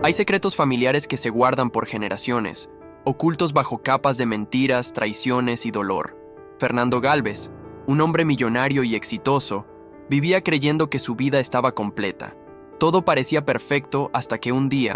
Hay secretos familiares que se guardan por generaciones, ocultos bajo capas de mentiras, traiciones y dolor. Fernando Gálvez, un hombre millonario y exitoso, vivía creyendo que su vida estaba completa. Todo parecía perfecto hasta que un día,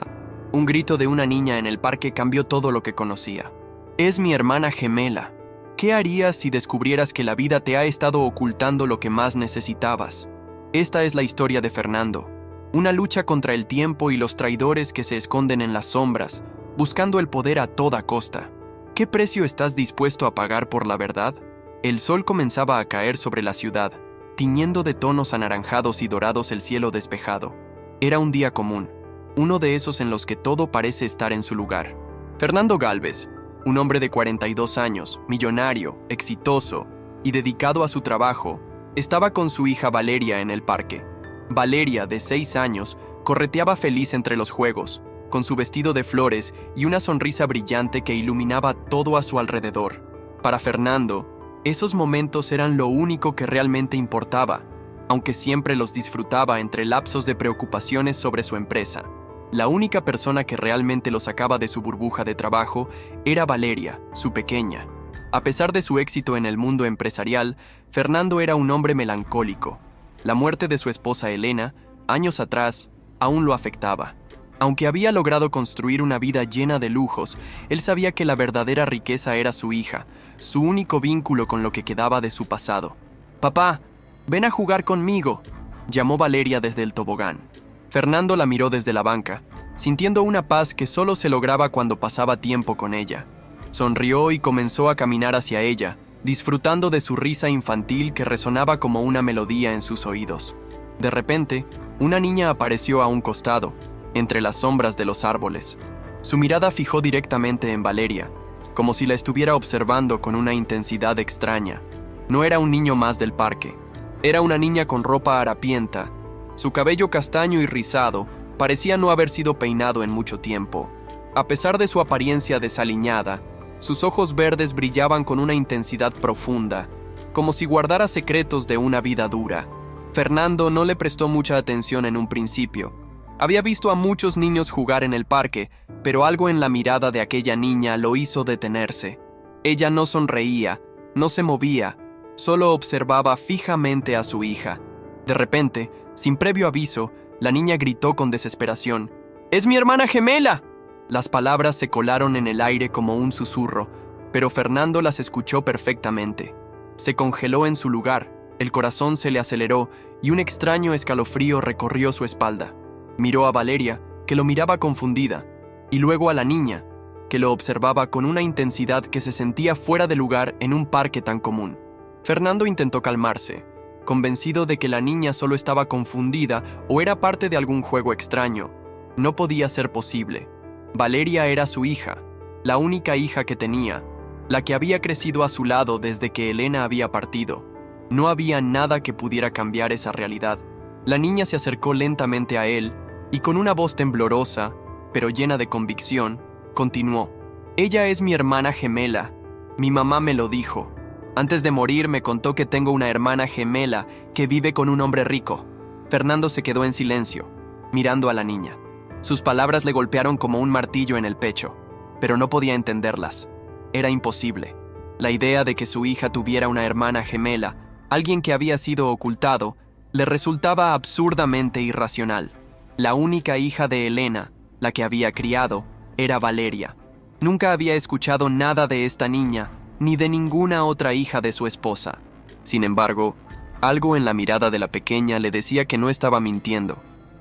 un grito de una niña en el parque cambió todo lo que conocía. «Es mi hermana gemela. ¿Qué harías si descubrieras que la vida te ha estado ocultando lo que más necesitabas?» Esta es la historia de Fernando. Una lucha contra el tiempo y los traidores que se esconden en las sombras, buscando el poder a toda costa. ¿Qué precio estás dispuesto a pagar por la verdad? El sol comenzaba a caer sobre la ciudad, tiñendo de tonos anaranjados y dorados el cielo despejado. Era un día común, uno de esos en los que todo parece estar en su lugar. Fernando Gálvez, un hombre de 42 años, millonario, exitoso y dedicado a su trabajo, estaba con su hija Valeria en el parque. Valeria, de 6 años, correteaba feliz entre los juegos, con su vestido de flores y una sonrisa brillante que iluminaba todo a su alrededor. Para Fernando, esos momentos eran lo único que realmente importaba, aunque siempre los disfrutaba entre lapsos de preocupaciones sobre su empresa. La única persona que realmente lo sacaba de su burbuja de trabajo era Valeria, su pequeña. A pesar de su éxito en el mundo empresarial, Fernando era un hombre melancólico. La muerte de su esposa Elena, años atrás, aún lo afectaba. Aunque había logrado construir una vida llena de lujos, él sabía que la verdadera riqueza era su hija, su único vínculo con lo que quedaba de su pasado. «Papá, ven a jugar conmigo», llamó Valeria desde el tobogán. Fernando la miró desde la banca, sintiendo una paz que solo se lograba cuando pasaba tiempo con ella. Sonrió y comenzó a caminar hacia ella, disfrutando de su risa infantil que resonaba como una melodía en sus oídos. De repente, una niña apareció a un costado, entre las sombras de los árboles. Su mirada fijó directamente en Valeria, como si la estuviera observando con una intensidad extraña. No era un niño más del parque. Era una niña con ropa harapienta. Su cabello castaño y rizado parecía no haber sido peinado en mucho tiempo. A pesar de su apariencia desaliñada, sus ojos verdes brillaban con una intensidad profunda, como si guardara secretos de una vida dura. Fernando no le prestó mucha atención en un principio. Había visto a muchos niños jugar en el parque, pero algo en la mirada de aquella niña lo hizo detenerse. Ella no sonreía, no se movía, solo observaba fijamente a su hija. De repente, sin previo aviso, la niña gritó con desesperación: «¡Es mi hermana gemela!». Las palabras se colaron en el aire como un susurro, pero Fernando las escuchó perfectamente. Se congeló en su lugar, el corazón se le aceleró y un extraño escalofrío recorrió su espalda. Miró a Valeria, que lo miraba confundida, y luego a la niña, que lo observaba con una intensidad que se sentía fuera de lugar en un parque tan común. Fernando intentó calmarse, convencido de que la niña solo estaba confundida o era parte de algún juego extraño. No podía ser posible. Valeria era su hija, la única hija que tenía, la que había crecido a su lado desde que Elena había partido. No había nada que pudiera cambiar esa realidad. La niña se acercó lentamente a él y con una voz temblorosa, pero llena de convicción, continuó: «Ella es mi hermana gemela. Mi mamá me lo dijo. Antes de morir me contó que tengo una hermana gemela que vive con un hombre rico». Fernando se quedó en silencio, mirando a la niña. Sus palabras le golpearon como un martillo en el pecho, pero no podía entenderlas. Era imposible. La idea de que su hija tuviera una hermana gemela, alguien que había sido ocultado, le resultaba absurdamente irracional. La única hija de Elena, la que había criado, era Valeria. Nunca había escuchado nada de esta niña, ni de ninguna otra hija de su esposa. Sin embargo, algo en la mirada de la pequeña le decía que no estaba mintiendo.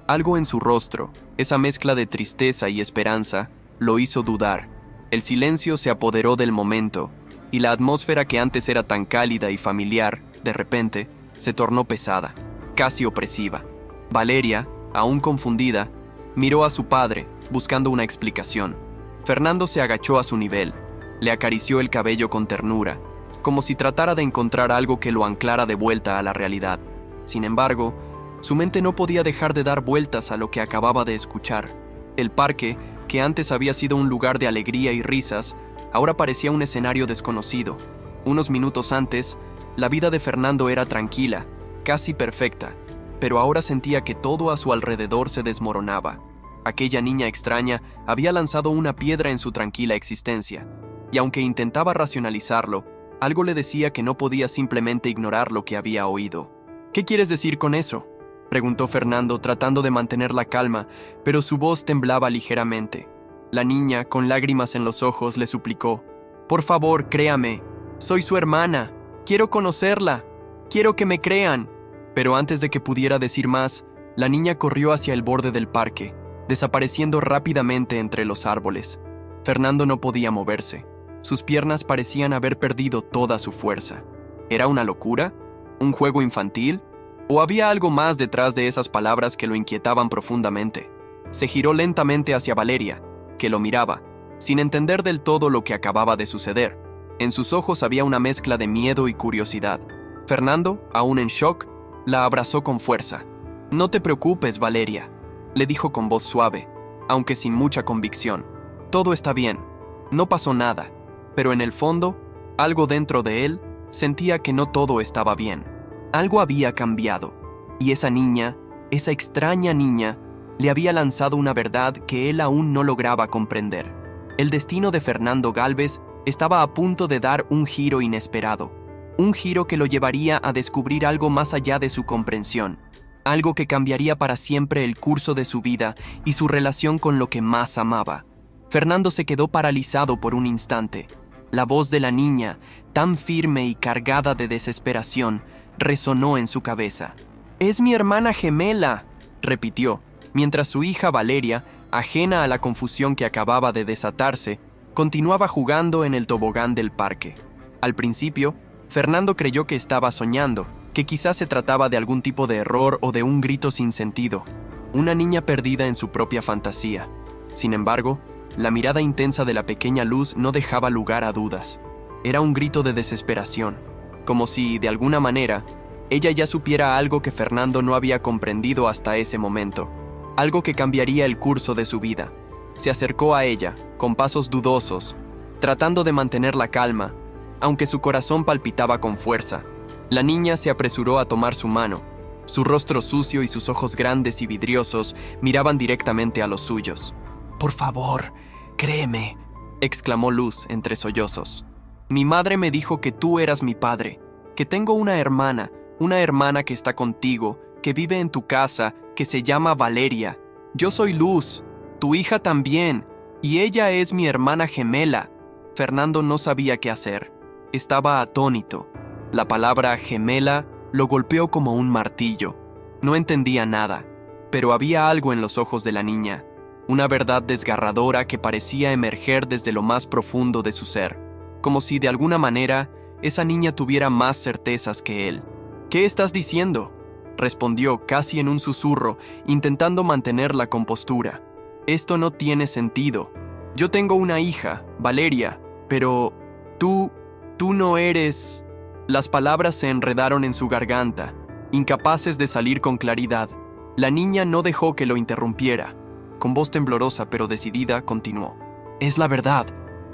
Algo en su rostro, esa mezcla de tristeza y esperanza, lo hizo dudar. El silencio se apoderó del momento, y la atmósfera que antes era tan cálida y familiar, de repente, se tornó pesada, casi opresiva. Valeria, aún confundida, miró a su padre, buscando una explicación. Fernando se agachó a su nivel, le acarició el cabello con ternura, como si tratara de encontrar algo que lo anclara de vuelta a la realidad. Sin embargo, su mente no podía dejar de dar vueltas a lo que acababa de escuchar. El parque, que antes había sido un lugar de alegría y risas, ahora parecía un escenario desconocido. Unos minutos antes, la vida de Fernando era tranquila, casi perfecta, pero ahora sentía que todo a su alrededor se desmoronaba. Aquella niña extraña había lanzado una piedra en su tranquila existencia, y aunque intentaba racionalizarlo, algo le decía que no podía simplemente ignorar lo que había oído. ¿Qué quieres decir con eso?, preguntó Fernando, tratando de mantener la calma, pero su voz temblaba ligeramente. La niña, con lágrimas en los ojos, le suplicó: «Por favor, créame. Soy su hermana. Quiero conocerla. Quiero que me crean». Pero antes de que pudiera decir más, la niña corrió hacia el borde del parque, desapareciendo rápidamente entre los árboles. Fernando no podía moverse. Sus piernas parecían haber perdido toda su fuerza. ¿Era una locura? ¿Un juego infantil? ¿O había algo más detrás de esas palabras que lo inquietaban profundamente? Se giró lentamente hacia Valeria, que lo miraba, sin entender del todo lo que acababa de suceder. En sus ojos había una mezcla de miedo y curiosidad. Fernando, aún en shock, la abrazó con fuerza. «No te preocupes, Valeria», le dijo con voz suave, aunque sin mucha convicción. «Todo está bien. No pasó nada». Pero en el fondo, algo dentro de él sentía que no todo estaba bien. Algo había cambiado, y esa niña, esa extraña niña, le había lanzado una verdad que él aún no lograba comprender. El destino de Fernando Gálvez estaba a punto de dar un giro inesperado, un giro que lo llevaría a descubrir algo más allá de su comprensión, algo que cambiaría para siempre el curso de su vida y su relación con lo que más amaba. Fernando se quedó paralizado por un instante. La voz de la niña, tan firme y cargada de desesperación, resonó en su cabeza. «Es mi hermana gemela», repitió, mientras su hija Valeria, ajena a la confusión que acababa de desatarse, continuaba jugando en el tobogán del parque. Al principio, Fernando creyó que estaba soñando, que quizás se trataba de algún tipo de error o de un grito sin sentido, una niña perdida en su propia fantasía. Sin embargo, la mirada intensa de la pequeña Luz no dejaba lugar a dudas. Era un grito de desesperación, como si, de alguna manera, ella ya supiera algo que Fernando no había comprendido hasta ese momento, algo que cambiaría el curso de su vida. Se acercó a ella, con pasos dudosos, tratando de mantener la calma, aunque su corazón palpitaba con fuerza. La niña se apresuró a tomar su mano. Su rostro sucio y sus ojos grandes y vidriosos miraban directamente a los suyos. «Por favor, créeme», exclamó Luz entre sollozos. «Mi madre me dijo que tú eras mi padre, que tengo una hermana que está contigo, que vive en tu casa, que se llama Valeria. Yo soy Luz, tu hija también, y ella es mi hermana gemela». Fernando no sabía qué hacer. Estaba atónito. La palabra gemela lo golpeó como un martillo. No entendía nada, pero había algo en los ojos de la niña, una verdad desgarradora que parecía emerger desde lo más profundo de su ser, como si de alguna manera esa niña tuviera más certezas que él. «¿Qué estás diciendo?», respondió casi en un susurro, intentando mantener la compostura. «Esto no tiene sentido. Yo tengo una hija, Valeria, pero tú no eres...». Las palabras se enredaron en su garganta, incapaces de salir con claridad. La niña no dejó que lo interrumpiera. Con voz temblorosa pero decidida, continuó. «Es la verdad.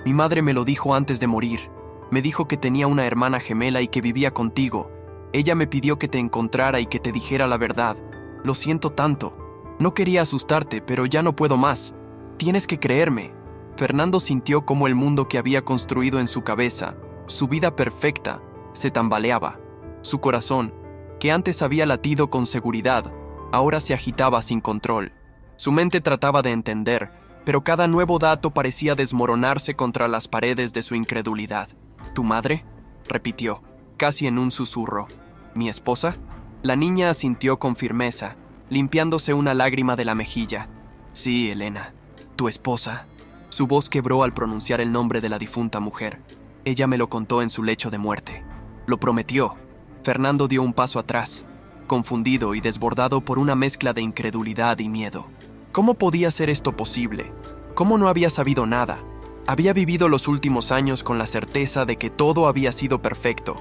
Mi madre me lo dijo antes de morir. Me dijo que tenía una hermana gemela y que vivía contigo. Ella me pidió que te encontrara y que te dijera la verdad. Lo siento tanto. No quería asustarte, pero ya no puedo más. Tienes que creerme». Fernando sintió cómo el mundo que había construido en su cabeza, su vida perfecta, se tambaleaba. Su corazón, que antes había latido con seguridad, ahora se agitaba sin control. Su mente trataba de entender, pero cada nuevo dato parecía desmoronarse contra las paredes de su incredulidad. «¿Tu madre?», repitió, casi en un susurro. «¿Mi esposa?». La niña asintió con firmeza, limpiándose una lágrima de la mejilla. «Sí, Elena, tu esposa». Su voz quebró al pronunciar el nombre de la difunta mujer. «Ella me lo contó en su lecho de muerte. Lo prometió». Fernando dio un paso atrás, confundido y desbordado por una mezcla de incredulidad y miedo. ¿Cómo podía ser esto posible? ¿Cómo no había sabido nada? Había vivido los últimos años con la certeza de que todo había sido perfecto,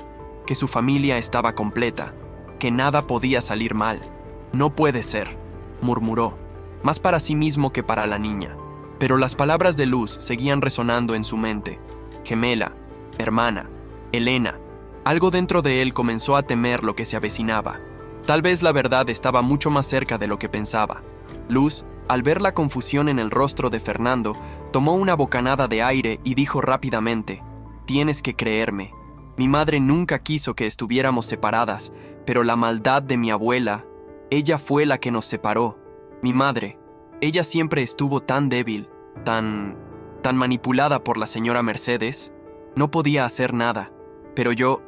que su familia estaba completa, que nada podía salir mal. «No puede ser», murmuró, más para sí mismo que para la niña. Pero las palabras de Luz seguían resonando en su mente. Gemela, hermana, Elena. Algo dentro de él comenzó a temer lo que se avecinaba. Tal vez la verdad estaba mucho más cerca de lo que pensaba. Luz, Al ver la confusión en el rostro de Fernando, tomó una bocanada de aire y dijo rápidamente: «Tienes que creerme. Mi madre nunca quiso que estuviéramos separadas, pero la maldad de mi abuela, ella fue la que nos separó. Mi madre, ella siempre estuvo tan débil, tan manipulada por la señora Mercedes. No podía hacer nada, pero yo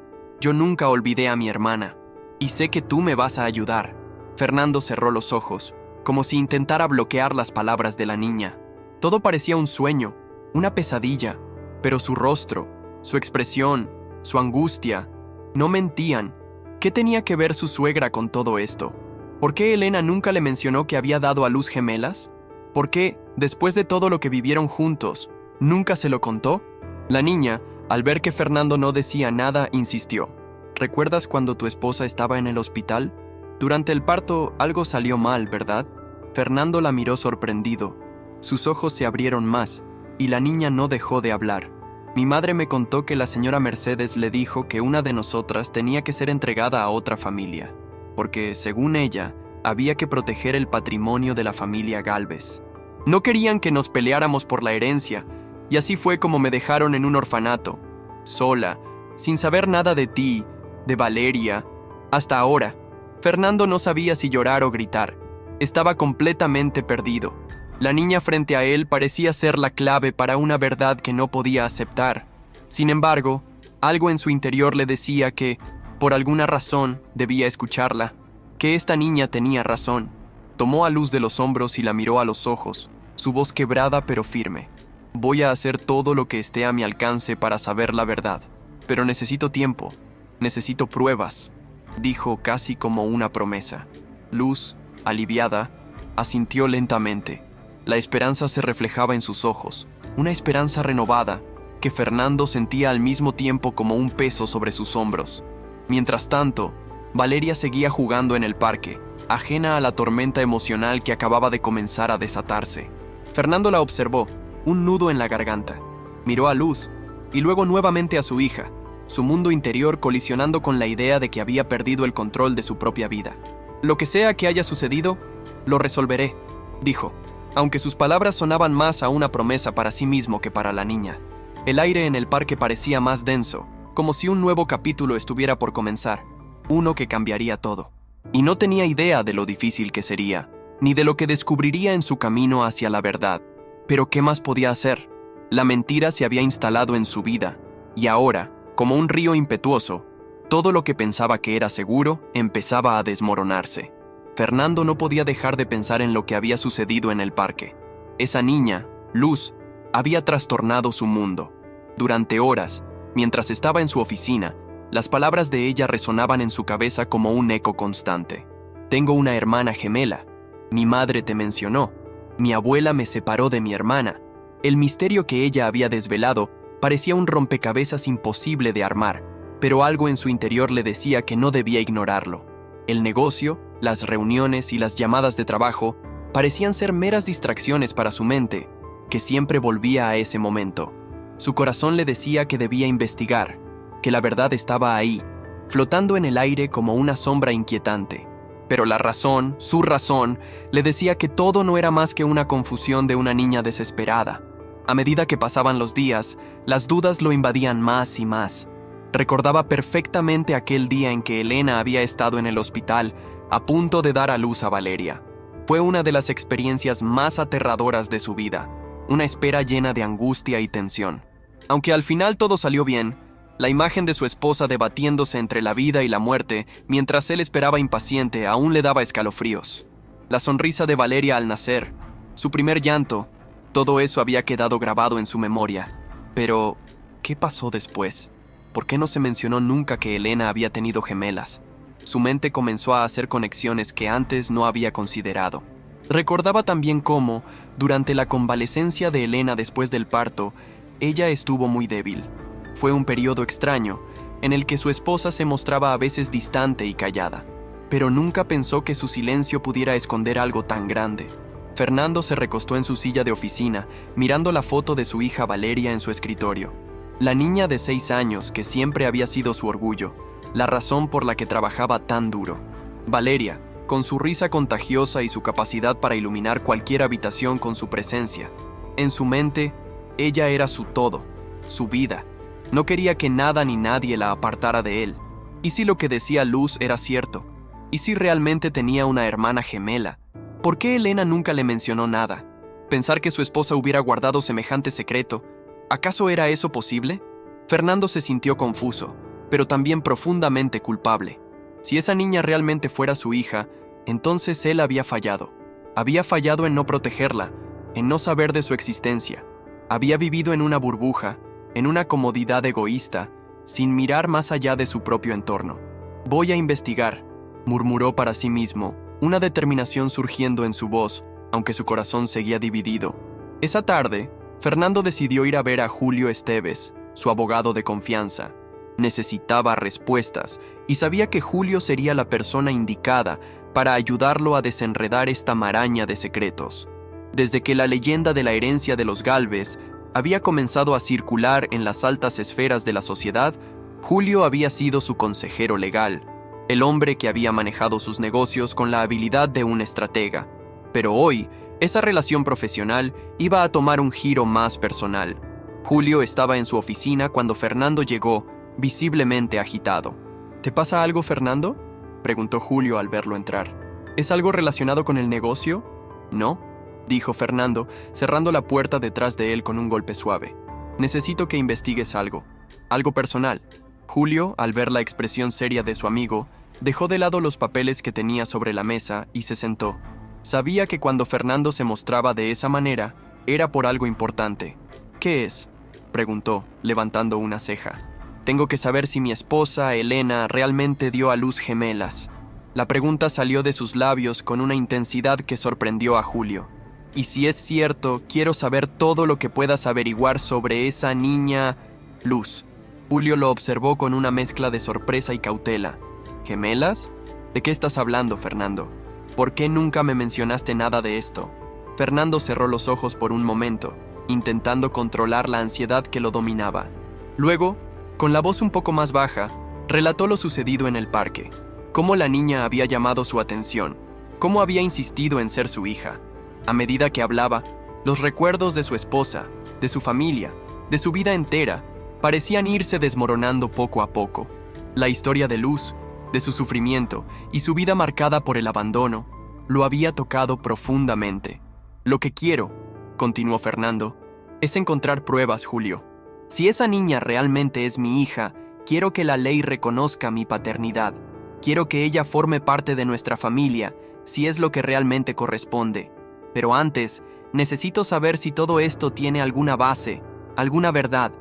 nunca olvidé a mi hermana, y sé que tú me vas a ayudar». Fernando cerró los ojos, como si intentara bloquear las palabras de la niña. Todo parecía un sueño, una pesadilla, pero su rostro, su expresión, su angustia, no mentían. ¿Qué tenía que ver su suegra con todo esto? ¿Por qué Elena nunca le mencionó que había dado a luz gemelas? ¿Por qué, después de todo lo que vivieron juntos, nunca se lo contó? La niña, al ver que Fernando no decía nada, insistió: «¿Recuerdas cuando tu esposa estaba en el hospital? Durante el parto algo salió mal, ¿verdad?». Fernando la miró sorprendido. Sus ojos se abrieron más, y la niña no dejó de hablar. «Mi madre me contó que la señora Mercedes le dijo que una de nosotras tenía que ser entregada a otra familia, porque, según ella, había que proteger el patrimonio de la familia Gálvez. No querían que nos peleáramos por la herencia, y así fue como me dejaron en un orfanato, sola, sin saber nada de ti, de Valeria, hasta ahora». Fernando no sabía si llorar o gritar. Estaba completamente perdido. La niña frente a él parecía ser la clave para una verdad que no podía aceptar. Sin embargo, algo en su interior le decía que, por alguna razón, debía escucharla, que esta niña tenía razón. Tomó a Luz de los hombros y la miró a los ojos, su voz quebrada pero firme. «Voy a hacer todo lo que esté a mi alcance para saber la verdad, pero necesito tiempo, necesito pruebas», dijo casi como una promesa. Luz, aliviada, asintió lentamente. La esperanza se reflejaba en sus ojos, una esperanza renovada que Fernando sentía al mismo tiempo como un peso sobre sus hombros. Mientras tanto, Valeria seguía jugando en el parque, ajena a la tormenta emocional que acababa de comenzar a desatarse. Fernando la observó, un nudo en la garganta. Miró a Luz y luego nuevamente a su hija, su mundo interior colisionando con la idea de que había perdido el control de su propia vida. «Lo que sea que haya sucedido, lo resolveré», dijo, aunque sus palabras sonaban más a una promesa para sí mismo que para la niña. El aire en el parque parecía más denso, como si un nuevo capítulo estuviera por comenzar, uno que cambiaría todo. Y no tenía idea de lo difícil que sería, ni de lo que descubriría en su camino hacia la verdad. Pero ¿qué más podía hacer? La mentira se había instalado en su vida, y ahora, como un río impetuoso, todo lo que pensaba que era seguro empezaba a desmoronarse. Fernando no podía dejar de pensar en lo que había sucedido en el parque. Esa niña, Luz, había trastornado su mundo. Durante horas, mientras estaba en su oficina, las palabras de ella resonaban en su cabeza como un eco constante. «Tengo una hermana gemela. Mi madre te mencionó. Mi abuela me separó de mi hermana». El misterio que ella había desvelado parecía un rompecabezas imposible de armar, pero algo en su interior le decía que no debía ignorarlo. El negocio, las reuniones y las llamadas de trabajo parecían ser meras distracciones para su mente, que siempre volvía a ese momento. Su corazón le decía que debía investigar, que la verdad estaba ahí, flotando en el aire como una sombra inquietante. Pero la razón, su razón, le decía que todo no era más que una confusión de una niña desesperada. A medida que pasaban los días, las dudas lo invadían más y más. Recordaba perfectamente aquel día en que Elena había estado en el hospital, a punto de dar a luz a Valeria. Fue una de las experiencias más aterradoras de su vida, una espera llena de angustia y tensión. Aunque al final todo salió bien, la imagen de su esposa debatiéndose entre la vida y la muerte mientras él esperaba impaciente aún le daba escalofríos. La sonrisa de Valeria al nacer, su primer llanto, todo eso había quedado grabado en su memoria. Pero, ¿qué pasó después? ¿Por qué no se mencionó nunca que Elena había tenido gemelas? Su mente comenzó a hacer conexiones que antes no había considerado. Recordaba también cómo, durante la convalecencia de Elena después del parto, ella estuvo muy débil. Fue un periodo extraño, en el que su esposa se mostraba a veces distante y callada, pero nunca pensó que su silencio pudiera esconder algo tan grande. Fernando se recostó en su silla de oficina, mirando la foto de su hija Valeria en su escritorio. La niña de 6 años que siempre había sido su orgullo, la razón por la que trabajaba tan duro. Valeria, con su risa contagiosa y su capacidad para iluminar cualquier habitación con su presencia. En su mente, ella era su todo, su vida. No quería que nada ni nadie la apartara de él. ¿Y si lo que decía Luz era cierto? ¿Y si realmente tenía una hermana gemela? ¿Por qué Elena nunca le mencionó nada? Pensar que su esposa hubiera guardado semejante secreto, ¿acaso era eso posible? Fernando se sintió confuso, pero también profundamente culpable. Si esa niña realmente fuera su hija, entonces él había fallado. Había fallado en no protegerla, en no saber de su existencia. Había vivido en una burbuja, en una comodidad egoísta, sin mirar más allá de su propio entorno. «Voy a investigar», murmuró para sí mismo, una determinación surgiendo en su voz, aunque su corazón seguía dividido. Esa tarde, Fernando decidió ir a ver a Julio Esteves, su abogado de confianza. Necesitaba respuestas y sabía que Julio sería la persona indicada para ayudarlo a desenredar esta maraña de secretos. Desde que la leyenda de la herencia de los Gálvez había comenzado a circular en las altas esferas de la sociedad, Julio había sido su consejero legal, el hombre que había manejado sus negocios con la habilidad de un estratega. Pero hoy, esa relación profesional iba a tomar un giro más personal. Julio estaba en su oficina cuando Fernando llegó, visiblemente agitado. «¿Te pasa algo, Fernando?», preguntó Julio al verlo entrar. «¿Es algo relacionado con el negocio?». «No», dijo Fernando, cerrando la puerta detrás de él con un golpe suave. «Necesito que investigues algo personal». Julio, al ver la expresión seria de su amigo, dejó de lado los papeles que tenía sobre la mesa y se sentó. Sabía que cuando Fernando se mostraba de esa manera, era por algo importante. «¿Qué es?», preguntó, levantando una ceja. «Tengo que saber si mi esposa, Elena, realmente dio a luz gemelas». La pregunta salió de sus labios con una intensidad que sorprendió a Julio. «Y si es cierto, quiero saber todo lo que puedas averiguar sobre esa niña Luz». Julio lo observó con una mezcla de sorpresa y cautela. «¿Gemelas? ¿De qué estás hablando, Fernando? ¿Por qué nunca me mencionaste nada de esto?». Fernando cerró los ojos por un momento, intentando controlar la ansiedad que lo dominaba. Luego, con la voz un poco más baja, relató lo sucedido en el parque, cómo la niña había llamado su atención, cómo había insistido en ser su hija. A medida que hablaba, los recuerdos de su esposa, de su familia, de su vida entera, parecían irse desmoronando poco a poco. La historia de Luz, de su sufrimiento y su vida marcada por el abandono, lo había tocado profundamente. «Lo que quiero», continuó Fernando, «es encontrar pruebas, Julio. Si esa niña realmente es mi hija, quiero que la ley reconozca mi paternidad. Quiero que ella forme parte de nuestra familia, si es lo que realmente corresponde. Pero antes, necesito saber si todo esto tiene alguna base, alguna verdad».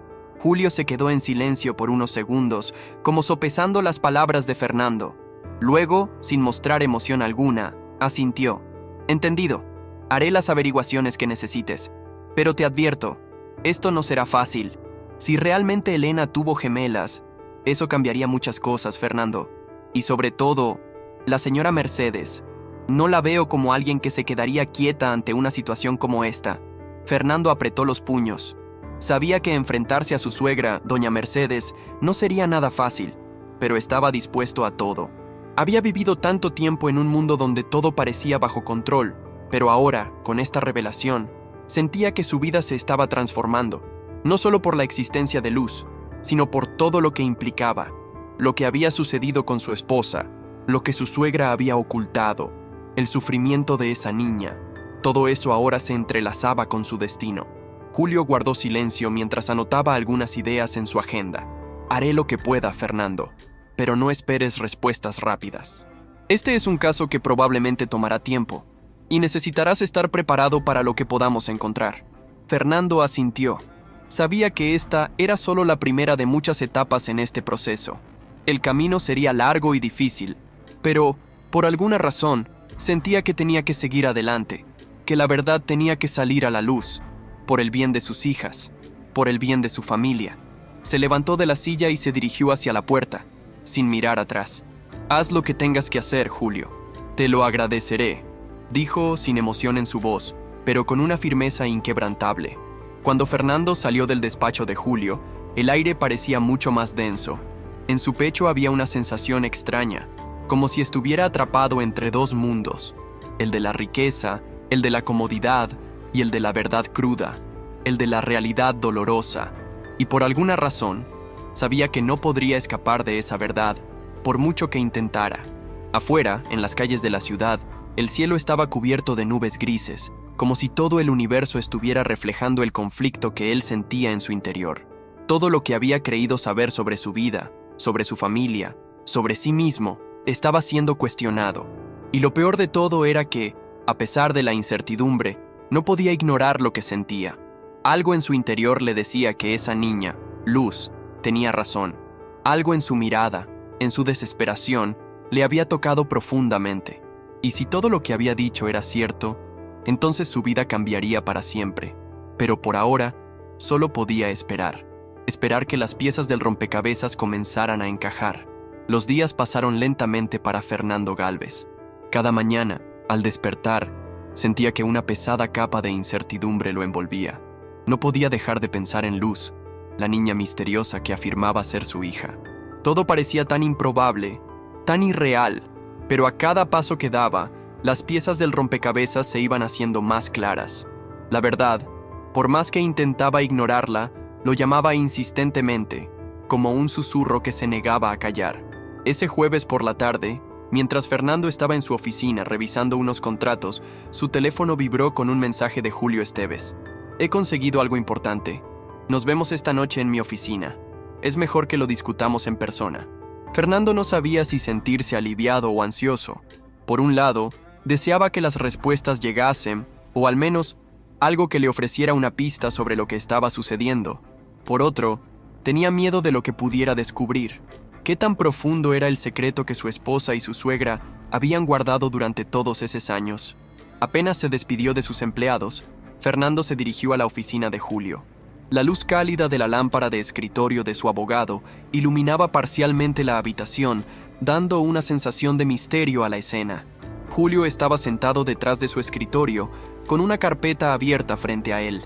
Julio se quedó en silencio por unos segundos, como sopesando las palabras de Fernando. Luego, sin mostrar emoción alguna, asintió. «Entendido. Haré las averiguaciones que necesites. Pero te advierto, esto no será fácil. Si realmente Elena tuvo gemelas, eso cambiaría muchas cosas, Fernando. Y sobre todo, la señora Mercedes. No la veo como alguien que se quedaría quieta ante una situación como esta». Fernando apretó los puños. Sabía que enfrentarse a su suegra, doña Mercedes, no sería nada fácil, pero estaba dispuesto a todo. Había vivido tanto tiempo en un mundo donde todo parecía bajo control, pero ahora, con esta revelación, sentía que su vida se estaba transformando, no solo por la existencia de Luz, sino por todo lo que implicaba, lo que había sucedido con su esposa, lo que su suegra había ocultado, el sufrimiento de esa niña. Todo eso ahora se entrelazaba con su destino. Julio guardó silencio mientras anotaba algunas ideas en su agenda. «Haré lo que pueda, Fernando, pero no esperes respuestas rápidas. Este es un caso que probablemente tomará tiempo, y necesitarás estar preparado para lo que podamos encontrar». Fernando asintió. Sabía que esta era solo la primera de muchas etapas en este proceso. El camino sería largo y difícil, pero, por alguna razón, sentía que tenía que seguir adelante, que la verdad tenía que salir a la luz, por el bien de sus hijas, por el bien de su familia. Se levantó de la silla y se dirigió hacia la puerta, sin mirar atrás. «Haz lo que tengas que hacer, Julio. Te lo agradeceré», dijo sin emoción en su voz, pero con una firmeza inquebrantable. Cuando Fernando salió del despacho de Julio, el aire parecía mucho más denso. En su pecho había una sensación extraña, como si estuviera atrapado entre dos mundos, el de la riqueza, el de la comodidad y el de la verdad cruda, el de la realidad dolorosa, y por alguna razón, sabía que no podría escapar de esa verdad, por mucho que intentara. Afuera, en las calles de la ciudad, el cielo estaba cubierto de nubes grises, como si todo el universo estuviera reflejando el conflicto que él sentía en su interior. Todo lo que había creído saber sobre su vida, sobre su familia, sobre sí mismo, estaba siendo cuestionado. Y lo peor de todo era que, a pesar de la incertidumbre, no podía ignorar lo que sentía. Algo en su interior le decía que esa niña, Luz, tenía razón. Algo en su mirada, en su desesperación, le había tocado profundamente. Y si todo lo que había dicho era cierto, entonces su vida cambiaría para siempre. Pero por ahora, solo podía esperar. Esperar que las piezas del rompecabezas comenzaran a encajar. Los días pasaron lentamente para Fernando Gálvez. Cada mañana, al despertar, sentía que una pesada capa de incertidumbre lo envolvía. No podía dejar de pensar en Luz, la niña misteriosa que afirmaba ser su hija. Todo parecía tan improbable, tan irreal, pero a cada paso que daba, las piezas del rompecabezas se iban haciendo más claras. La verdad, por más que intentaba ignorarla, lo llamaba insistentemente, como un susurro que se negaba a callar. Ese jueves por la tarde, mientras Fernando estaba en su oficina revisando unos contratos, su teléfono vibró con un mensaje de Julio Esteves. He conseguido algo importante. Nos vemos esta noche en mi oficina. Es mejor que lo discutamos en persona. Fernando no sabía si sentirse aliviado o ansioso. Por un lado, deseaba que las respuestas llegasen, o al menos algo que le ofreciera una pista sobre lo que estaba sucediendo. Por otro, tenía miedo de lo que pudiera descubrir. ¿Qué tan profundo era el secreto que su esposa y su suegra habían guardado durante todos esos años? Apenas se despidió de sus empleados, Fernando se dirigió a la oficina de Julio. La luz cálida de la lámpara de escritorio de su abogado iluminaba parcialmente la habitación, dando una sensación de misterio a la escena. Julio estaba sentado detrás de su escritorio, con una carpeta abierta frente a él.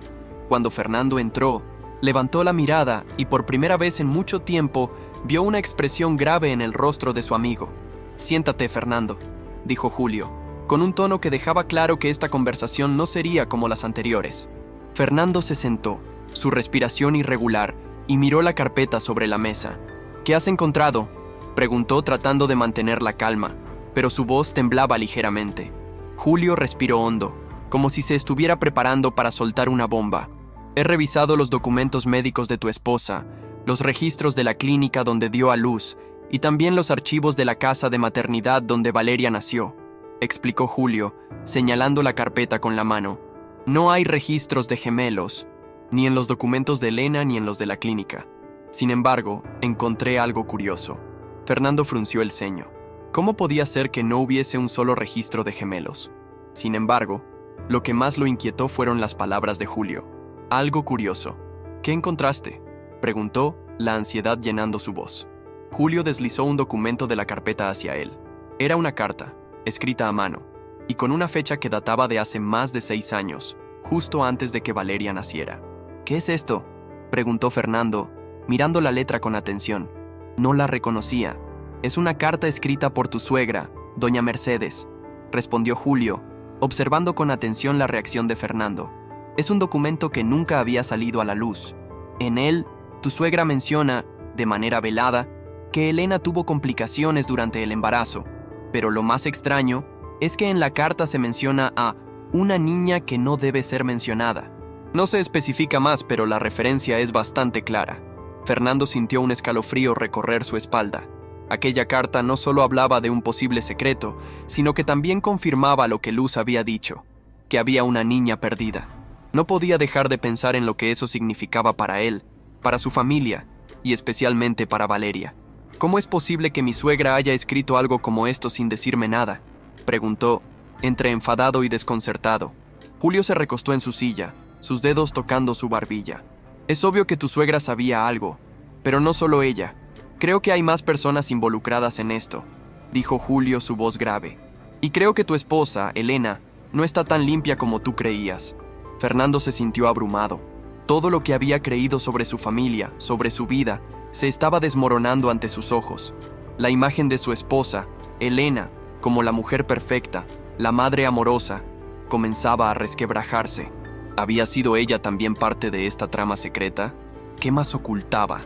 Cuando Fernando entró, levantó la mirada y por primera vez en mucho tiempo vio una expresión grave en el rostro de su amigo. «Siéntate, Fernando», dijo Julio, con un tono que dejaba claro que esta conversación no sería como las anteriores. Fernando se sentó, su respiración irregular, y miró la carpeta sobre la mesa. «¿Qué has encontrado?», preguntó tratando de mantener la calma, pero su voz temblaba ligeramente. Julio respiró hondo, como si se estuviera preparando para soltar una bomba. «He revisado los documentos médicos de tu esposa, los registros de la clínica donde dio a luz y también los archivos de la casa de maternidad donde Valeria nació», explicó Julio, señalando la carpeta con la mano. «No hay registros de gemelos, ni en los documentos de Elena ni en los de la clínica. Sin embargo, encontré algo curioso». Fernando frunció el ceño. ¿Cómo podía ser que no hubiese un solo registro de gemelos? Sin embargo, lo que más lo inquietó fueron las palabras de Julio. «Algo curioso. ¿Qué encontraste?», preguntó, la ansiedad llenando su voz. Julio deslizó un documento de la carpeta hacia él. Era una carta, escrita a mano, y con una fecha que databa de hace más de 6 años, justo antes de que Valeria naciera. «¿Qué es esto?», preguntó Fernando, mirando la letra con atención. No la reconocía. «Es una carta escrita por tu suegra, doña Mercedes», respondió Julio, observando con atención la reacción de Fernando. «Es un documento que nunca había salido a la luz. En él, tu suegra menciona, de manera velada, que Elena tuvo complicaciones durante el embarazo, pero lo más extraño es que en la carta se menciona a una niña que no debe ser mencionada. No se especifica más, pero la referencia es bastante clara». Fernando sintió un escalofrío recorrer su espalda. Aquella carta no solo hablaba de un posible secreto, sino que también confirmaba lo que Luz había dicho, que había una niña perdida. No podía dejar de pensar en lo que eso significaba para él, para su familia, y especialmente para Valeria. «¿Cómo es posible que mi suegra haya escrito algo como esto sin decirme nada?», preguntó, entre enfadado y desconcertado. Julio se recostó en su silla, sus dedos tocando su barbilla. «Es obvio que tu suegra sabía algo, pero no solo ella. Creo que hay más personas involucradas en esto», dijo Julio, su voz grave. «Y creo que tu esposa, Elena, no está tan limpia como tú creías». Fernando se sintió abrumado. Todo lo que había creído sobre su familia, sobre su vida, se estaba desmoronando ante sus ojos. La imagen de su esposa, Elena, como la mujer perfecta, la madre amorosa, comenzaba a resquebrajarse. ¿Había sido ella también parte de esta trama secreta? ¿Qué más ocultaba?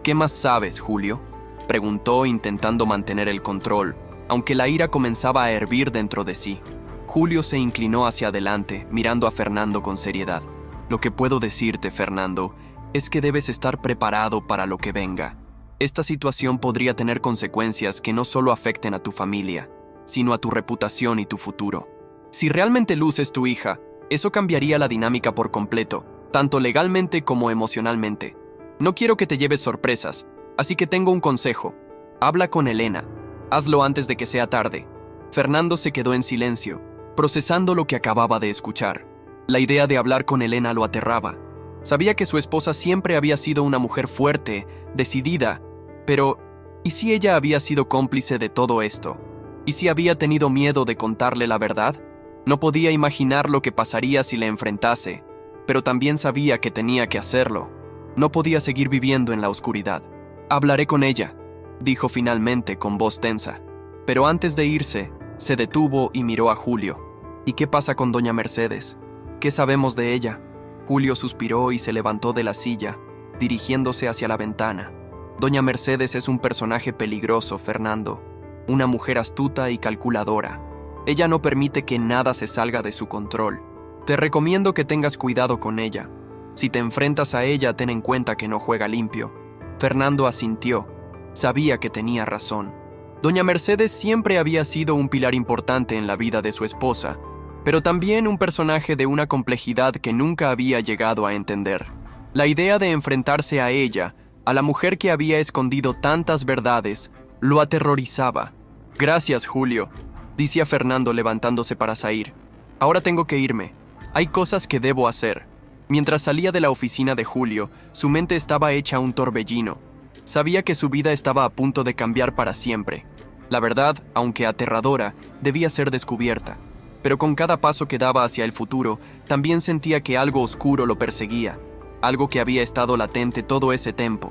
¿Qué más sabes, Julio?, preguntó intentando mantener el control, aunque la ira comenzaba a hervir dentro de sí. Julio se inclinó hacia adelante, mirando a Fernando con seriedad. Lo que puedo decirte, Fernando, es que debes estar preparado para lo que venga. Esta situación podría tener consecuencias que no solo afecten a tu familia, sino a tu reputación y tu futuro. Si realmente Luz es tu hija, eso cambiaría la dinámica por completo, tanto legalmente como emocionalmente. No quiero que te lleves sorpresas, así que tengo un consejo. Habla con Elena. Hazlo antes de que sea tarde. Fernando se quedó en silencio, procesando lo que acababa de escuchar. La idea de hablar con Elena lo aterraba. Sabía que su esposa siempre había sido una mujer fuerte, decidida, pero ¿y si ella había sido cómplice de todo esto? ¿Y si había tenido miedo de contarle la verdad? No podía imaginar lo que pasaría si le enfrentase, pero también sabía que tenía que hacerlo. No podía seguir viviendo en la oscuridad. Hablaré con ella, dijo finalmente con voz tensa. Pero antes de irse, se detuvo y miró a Julio. ¿Y qué pasa con doña Mercedes? ¿Qué sabemos de ella? Julio suspiró y se levantó de la silla, dirigiéndose hacia la ventana. Doña Mercedes es un personaje peligroso, Fernando. Una mujer astuta y calculadora. Ella no permite que nada se salga de su control. Te recomiendo que tengas cuidado con ella. Si te enfrentas a ella, ten en cuenta que no juega limpio. Fernando asintió. Sabía que tenía razón. Doña Mercedes siempre había sido un pilar importante en la vida de su esposa, pero también un personaje de una complejidad que nunca había llegado a entender. La idea de enfrentarse a ella, a la mujer que había escondido tantas verdades, lo aterrorizaba. Gracias, Julio, decía Fernando levantándose para salir. Ahora tengo que irme. Hay cosas que debo hacer. Mientras salía de la oficina de Julio, su mente estaba hecha un torbellino. Sabía que su vida estaba a punto de cambiar para siempre. La verdad, aunque aterradora, debía ser descubierta. Pero con cada paso que daba hacia el futuro, también sentía que algo oscuro lo perseguía, algo que había estado latente todo ese tiempo,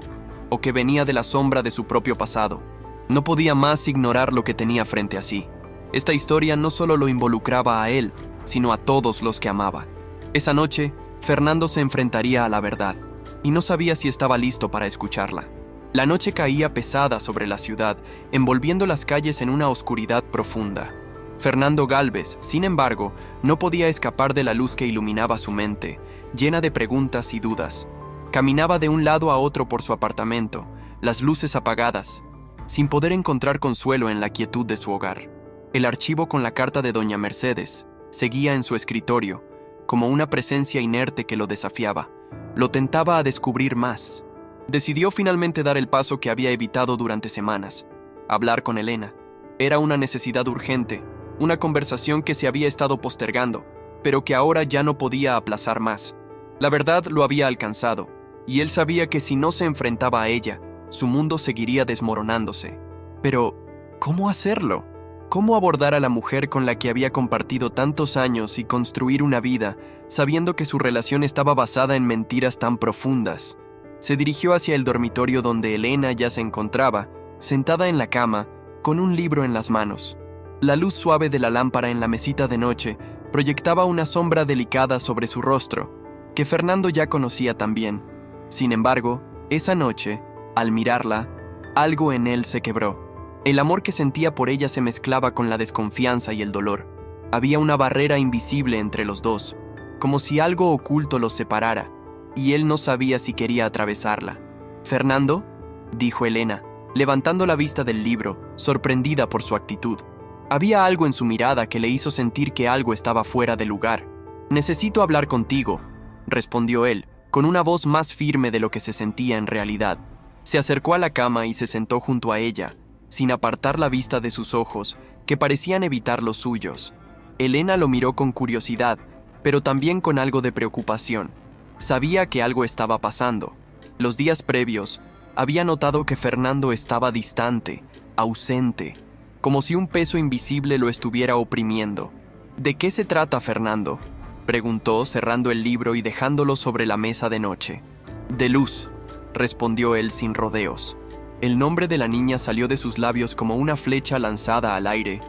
o que venía de la sombra de su propio pasado. No podía más ignorar lo que tenía frente a sí. Esta historia no solo lo involucraba a él, sino a todos los que amaba. Esa noche, Fernando se enfrentaría a la verdad, y no sabía si estaba listo para escucharla. La noche caía pesada sobre la ciudad, envolviendo las calles en una oscuridad profunda. Fernando Gálvez, sin embargo, no podía escapar de la luz que iluminaba su mente, llena de preguntas y dudas. Caminaba de un lado a otro por su apartamento, las luces apagadas, sin poder encontrar consuelo en la quietud de su hogar. El archivo con la carta de doña Mercedes seguía en su escritorio, como una presencia inerte que lo desafiaba. Lo tentaba a descubrir más. Decidió finalmente dar el paso que había evitado durante semanas. Hablar con Elena. Era una necesidad urgente, una conversación que se había estado postergando, pero que ahora ya no podía aplazar más. La verdad lo había alcanzado, y él sabía que si no se enfrentaba a ella, su mundo seguiría desmoronándose. Pero, ¿cómo hacerlo? ¿Cómo abordar a la mujer con la que había compartido tantos años y construir una vida, sabiendo que su relación estaba basada en mentiras tan profundas? Se dirigió hacia el dormitorio donde Elena ya se encontraba, sentada en la cama, con un libro en las manos. La luz suave de la lámpara en la mesita de noche proyectaba una sombra delicada sobre su rostro, que Fernando ya conocía también. Sin embargo, esa noche, al mirarla, algo en él se quebró. El amor que sentía por ella se mezclaba con la desconfianza y el dolor. Había una barrera invisible entre los dos, como si algo oculto los separara, y él no sabía si quería atravesarla. «¿Fernando?», dijo Elena, levantando la vista del libro, sorprendida por su actitud. Había algo en su mirada que le hizo sentir que algo estaba fuera de lugar. «Necesito hablar contigo», respondió él, con una voz más firme de lo que se sentía en realidad. Se acercó a la cama y se sentó junto a ella, sin apartar la vista de sus ojos, que parecían evitar los suyos. Elena lo miró con curiosidad, pero también con algo de preocupación. Sabía que algo estaba pasando. Los días previos, había notado que Fernando estaba distante, ausente, como si un peso invisible lo estuviera oprimiendo. «¿De qué se trata, Fernando?», preguntó, cerrando el libro y dejándolo sobre la mesa de noche. «De Luz», respondió él sin rodeos. El nombre de la niña salió de sus labios como una flecha lanzada al aire,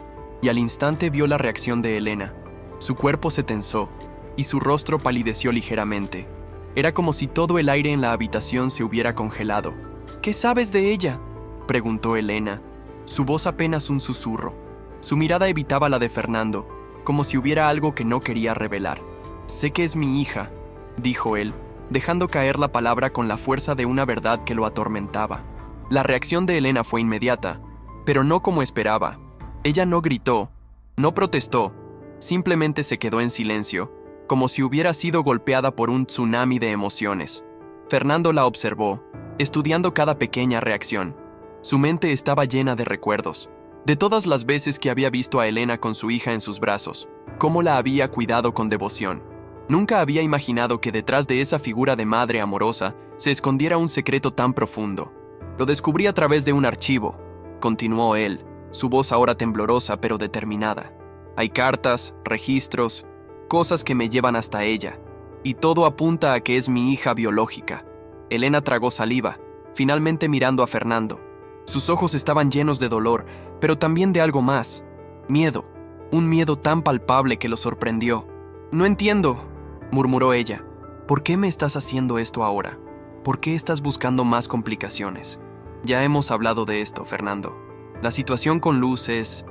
y al instante vio la reacción de Elena. Su cuerpo se tensó, y su rostro palideció ligeramente. Era como si todo el aire en la habitación se hubiera congelado. «¿Qué sabes de ella?», preguntó Elena, su voz apenas un susurro. Su mirada evitaba la de Fernando, como si hubiera algo que no quería revelar. «Sé que es mi hija», dijo él, dejando caer la palabra con la fuerza de una verdad que lo atormentaba. La reacción de Elena fue inmediata, pero no como esperaba. Ella no gritó, no protestó, simplemente se quedó en silencio, como si hubiera sido golpeada por un tsunami de emociones. Fernando la observó, estudiando cada pequeña reacción. Su mente estaba llena de recuerdos, de todas las veces que había visto a Elena con su hija en sus brazos, cómo la había cuidado con devoción. Nunca había imaginado que detrás de esa figura de madre amorosa se escondiera un secreto tan profundo. Lo descubrí a través de un archivo, continuó él, su voz ahora temblorosa pero determinada. Hay cartas, registros, cosas que me llevan hasta ella, y todo apunta a que es mi hija biológica. Elena tragó saliva, finalmente mirando a Fernando. Sus ojos estaban llenos de dolor, pero también de algo más, miedo, un miedo tan palpable que lo sorprendió. «No entiendo», murmuró ella. «¿Por qué me estás haciendo esto ahora? ¿Por qué estás buscando más complicaciones?» «Ya hemos hablado de esto, Fernando. La situación con Luz es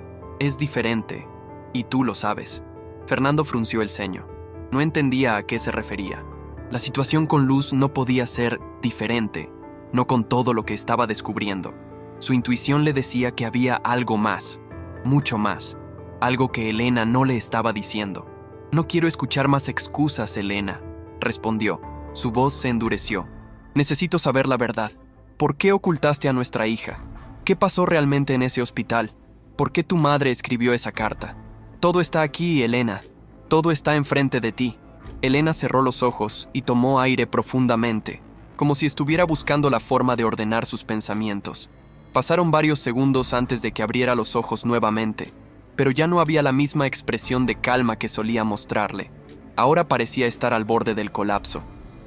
diferente, y tú lo sabes». Fernando frunció el ceño. No entendía a qué se refería. La situación con Luz no podía ser diferente, no con todo lo que estaba descubriendo. Su intuición le decía que había algo más, mucho más, algo que Elena no le estaba diciendo. «No quiero escuchar más excusas, Elena», respondió. Su voz se endureció. «Necesito saber la verdad. ¿Por qué ocultaste a nuestra hija? ¿Qué pasó realmente en ese hospital? ¿Por qué tu madre escribió esa carta? Todo está aquí, Elena. Todo está enfrente de ti». Elena cerró los ojos y tomó aire profundamente, como si estuviera buscando la forma de ordenar sus pensamientos. Pasaron varios segundos antes de que abriera los ojos nuevamente, pero ya no había la misma expresión de calma que solía mostrarle. Ahora parecía estar al borde del colapso.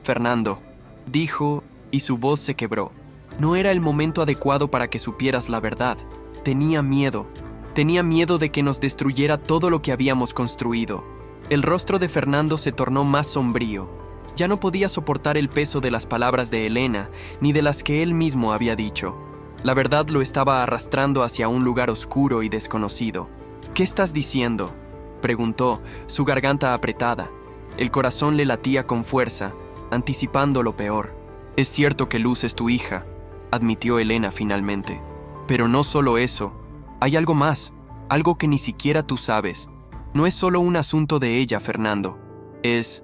«Fernando», dijo, y su voz se quebró. «No era el momento adecuado para que supieras la verdad. Tenía miedo de que nos destruyera todo lo que habíamos construido». El rostro de Fernando se tornó más sombrío. Ya no podía soportar el peso de las palabras de Elena, ni de las que él mismo había dicho. La verdad lo estaba arrastrando hacia un lugar oscuro y desconocido. «¿Qué estás diciendo?», preguntó, su garganta apretada. El corazón le latía con fuerza, anticipando lo peor. «Es cierto que Luz es tu hija», admitió Elena finalmente. «Pero no solo eso. Hay algo más, algo que ni siquiera tú sabes. No es solo un asunto de ella, Fernando. Es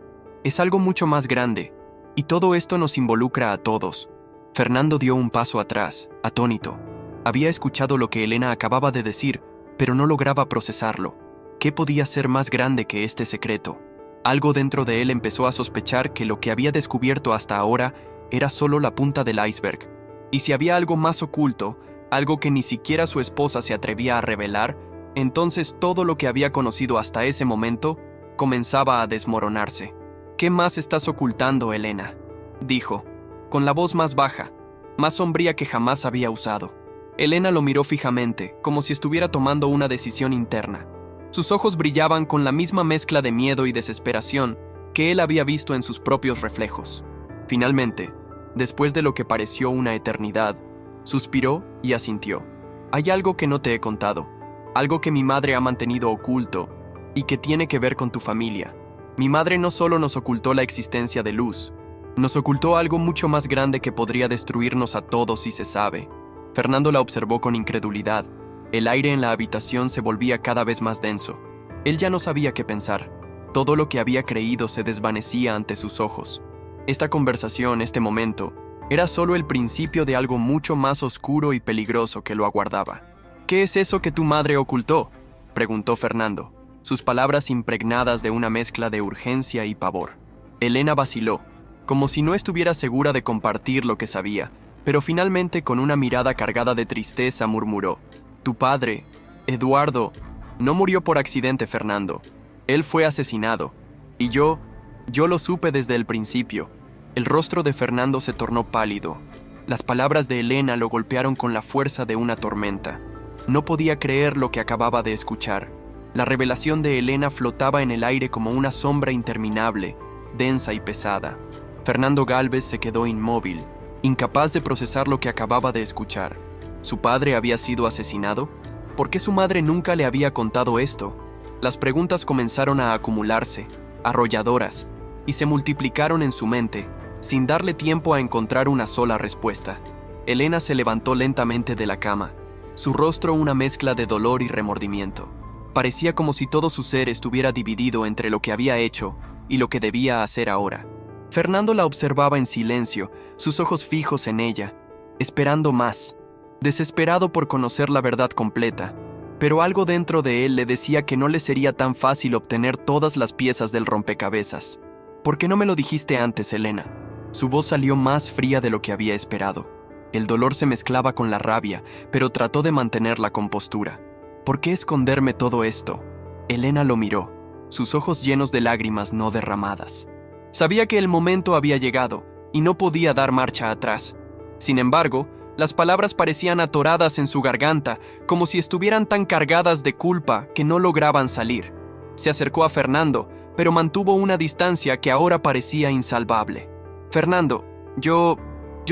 algo mucho más grande. Y todo esto nos involucra a todos». Fernando dio un paso atrás, atónito. Había escuchado lo que Elena acababa de decir, pero no lograba procesarlo. ¿Qué podía ser más grande que este secreto? Algo dentro de él empezó a sospechar que lo que había descubierto hasta ahora era solo la punta del iceberg. Y si había algo más oculto, algo que ni siquiera su esposa se atrevía a revelar, entonces todo lo que había conocido hasta ese momento comenzaba a desmoronarse. «¿Qué más estás ocultando, Elena?», dijo, con la voz más baja, más sombría que jamás había usado. Elena lo miró fijamente, como si estuviera tomando una decisión interna. Sus ojos brillaban con la misma mezcla de miedo y desesperación que él había visto en sus propios reflejos. Finalmente, después de lo que pareció una eternidad, suspiró y asintió. «Hay algo que no te he contado, algo que mi madre ha mantenido oculto y que tiene que ver con tu familia. Mi madre no solo nos ocultó la existencia de Luz, nos ocultó algo mucho más grande que podría destruirnos a todos si se sabe». Fernando la observó con incredulidad. El aire en la habitación se volvía cada vez más denso. Él ya no sabía qué pensar. Todo lo que había creído se desvanecía ante sus ojos. Esta conversación, este momento, era solo el principio de algo mucho más oscuro y peligroso que lo aguardaba. «¿Qué es eso que tu madre ocultó?», preguntó Fernando, sus palabras impregnadas de una mezcla de urgencia y pavor. Elena vaciló, como si no estuviera segura de compartir lo que sabía, pero finalmente con una mirada cargada de tristeza murmuró: «Tu padre, Eduardo, no murió por accidente, Fernando. Él fue asesinado. Y yo lo supe desde el principio». El rostro de Fernando se tornó pálido. Las palabras de Elena lo golpearon con la fuerza de una tormenta. No podía creer lo que acababa de escuchar. La revelación de Elena flotaba en el aire como una sombra interminable, densa y pesada. Fernando Gálvez se quedó inmóvil, incapaz de procesar lo que acababa de escuchar. ¿Su padre había sido asesinado? ¿Por qué su madre nunca le había contado esto? Las preguntas comenzaron a acumularse, arrolladoras, y se multiplicaron en su mente, sin darle tiempo a encontrar una sola respuesta. Elena se levantó lentamente de la cama, su rostro una mezcla de dolor y remordimiento. Parecía como si todo su ser estuviera dividido entre lo que había hecho y lo que debía hacer ahora. Fernando la observaba en silencio, sus ojos fijos en ella, esperando más, desesperado por conocer la verdad completa, pero algo dentro de él le decía que no le sería tan fácil obtener todas las piezas del rompecabezas. ¿Por qué no me lo dijiste antes, Elena? Su voz salió más fría de lo que había esperado. El dolor se mezclaba con la rabia, pero trató de mantener la compostura. ¿Por qué esconderme todo esto? Elena lo miró, sus ojos llenos de lágrimas no derramadas. Sabía que el momento había llegado y no podía dar marcha atrás. Sin embargo, las palabras parecían atoradas en su garganta, como si estuvieran tan cargadas de culpa que no lograban salir. Se acercó a Fernando, pero mantuvo una distancia que ahora parecía insalvable. «Fernando, yo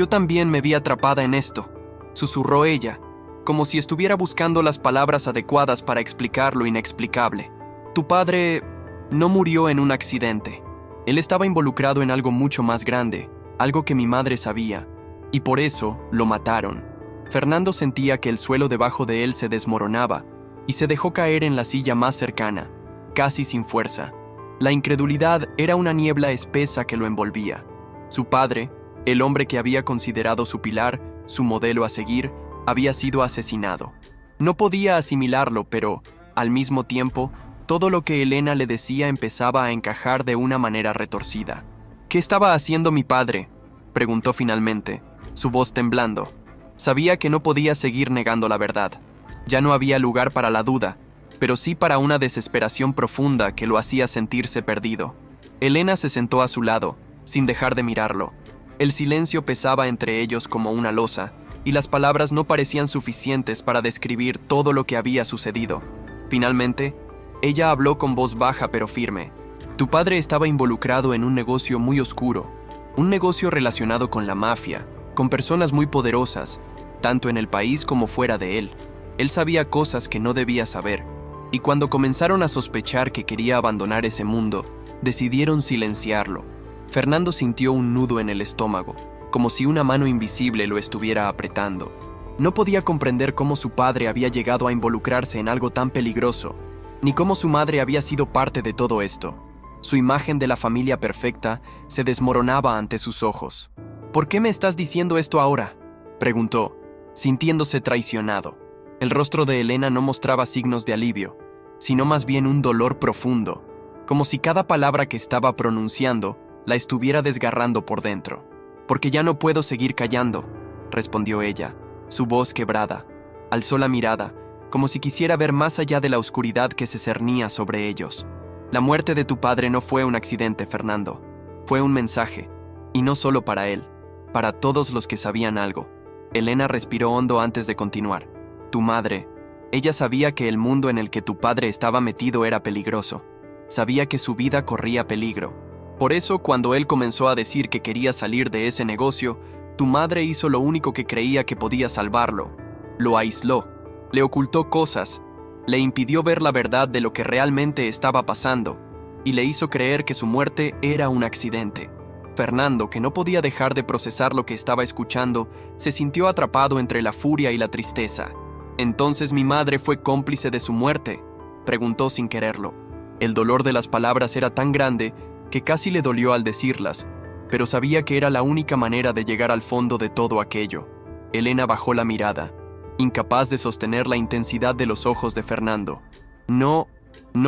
también me vi atrapada en esto», susurró ella, como si estuviera buscando las palabras adecuadas para explicar lo inexplicable. «Tu padre no murió en un accidente. Él estaba involucrado en algo mucho más grande, algo que mi madre sabía, y por eso lo mataron». Fernando sentía que el suelo debajo de él se desmoronaba y se dejó caer en la silla más cercana, casi sin fuerza. La incredulidad era una niebla espesa que lo envolvía. Su padre, el hombre que había considerado su pilar, su modelo a seguir, había sido asesinado. No podía asimilarlo, pero, al mismo tiempo, todo lo que Elena le decía empezaba a encajar de una manera retorcida. «¿Qué estaba haciendo mi padre?», preguntó finalmente, su voz temblando. Sabía que no podía seguir negando la verdad. Ya no había lugar para la duda, pero sí para una desesperación profunda que lo hacía sentirse perdido. Elena se sentó a su lado, sin dejar de mirarlo. El silencio pesaba entre ellos como una losa, y las palabras no parecían suficientes para describir todo lo que había sucedido. Finalmente, ella habló con voz baja pero firme. «Tu padre estaba involucrado en un negocio muy oscuro, un negocio relacionado con la mafia, con personas muy poderosas, tanto en el país como fuera de él. Él sabía cosas que no debía saber, y cuando comenzaron a sospechar que quería abandonar ese mundo, decidieron silenciarlo». Fernando sintió un nudo en el estómago, como si una mano invisible lo estuviera apretando. No podía comprender cómo su padre había llegado a involucrarse en algo tan peligroso, ni cómo su madre había sido parte de todo esto. Su imagen de la familia perfecta se desmoronaba ante sus ojos. «¿Por qué me estás diciendo esto ahora?», preguntó, sintiéndose traicionado. El rostro de Elena no mostraba signos de alivio, sino más bien un dolor profundo, como si cada palabra que estaba pronunciando la estuviera desgarrando por dentro. «Porque ya no puedo seguir callando», respondió ella, su voz quebrada. Alzó la mirada, como si quisiera ver más allá de la oscuridad que se cernía sobre ellos. «La muerte de tu padre no fue un accidente, Fernando. Fue un mensaje, y no solo para él, para todos los que sabían algo». Elena respiró hondo antes de continuar. «Tu madre, ella sabía que el mundo en el que tu padre estaba metido era peligroso. Sabía que su vida corría peligro. Por eso, cuando él comenzó a decir que quería salir de ese negocio, tu madre hizo lo único que creía que podía salvarlo. Lo aisló, le ocultó cosas, le impidió ver la verdad de lo que realmente estaba pasando, y le hizo creer que su muerte era un accidente». Fernando, que no podía dejar de procesar lo que estaba escuchando, se sintió atrapado entre la furia y la tristeza. «¿Entonces mi madre fue cómplice de su muerte?», preguntó sin quererlo. El dolor de las palabras era tan grande que casi le dolió al decirlas, pero sabía que era la única manera de llegar al fondo de todo aquello. Elena bajó la mirada, incapaz de sostener la intensidad de los ojos de Fernando. No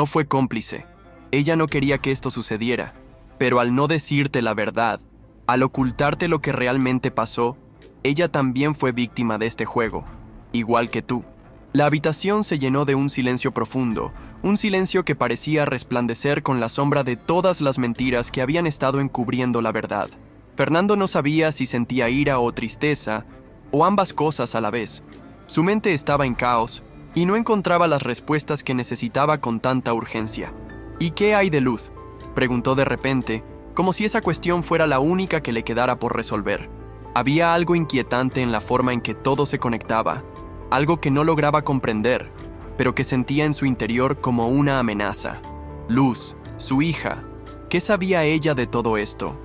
fue cómplice. Ella no quería que esto sucediera, pero al no decirte la verdad, al ocultarte lo que realmente pasó, ella también fue víctima de este juego, igual que tú. La habitación se llenó de un silencio profundo, un silencio que parecía resplandecer con la sombra de todas las mentiras que habían estado encubriendo la verdad. Fernando no sabía si sentía ira o tristeza, o ambas cosas a la vez. Su mente estaba en caos y no encontraba las respuestas que necesitaba con tanta urgencia. ¿Y qué hay de Luz?, preguntó de repente, como si esa cuestión fuera la única que le quedara por resolver. Había algo inquietante en la forma en que todo se conectaba, algo que no lograba comprender, pero que sentía en su interior como una amenaza. Luz, su hija. ¿Qué sabía ella de todo esto?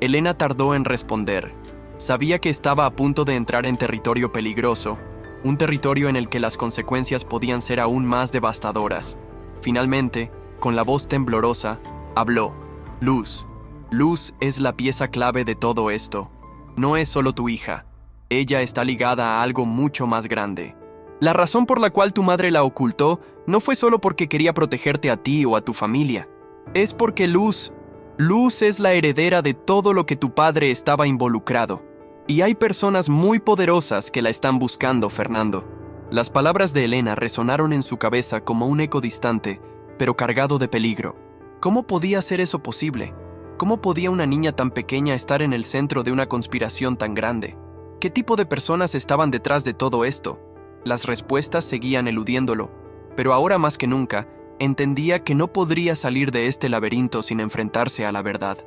Elena tardó en responder. Sabía que estaba a punto de entrar en territorio peligroso, un territorio en el que las consecuencias podían ser aún más devastadoras. Finalmente, con la voz temblorosa, habló. Luz. Luz es la pieza clave de todo esto. No es solo tu hija. Ella está ligada a algo mucho más grande. La razón por la cual tu madre la ocultó no fue solo porque quería protegerte a ti o a tu familia. Es porque Luz es la heredera de todo lo que tu padre estaba involucrado. Y hay personas muy poderosas que la están buscando, Fernando. Las palabras de Elena resonaron en su cabeza como un eco distante, pero cargado de peligro. ¿Cómo podía ser eso posible? ¿Cómo podía una niña tan pequeña estar en el centro de una conspiración tan grande? ¿Qué tipo de personas estaban detrás de todo esto? Las respuestas seguían eludiéndolo, pero ahora más que nunca, entendía que no podría salir de este laberinto sin enfrentarse a la verdad.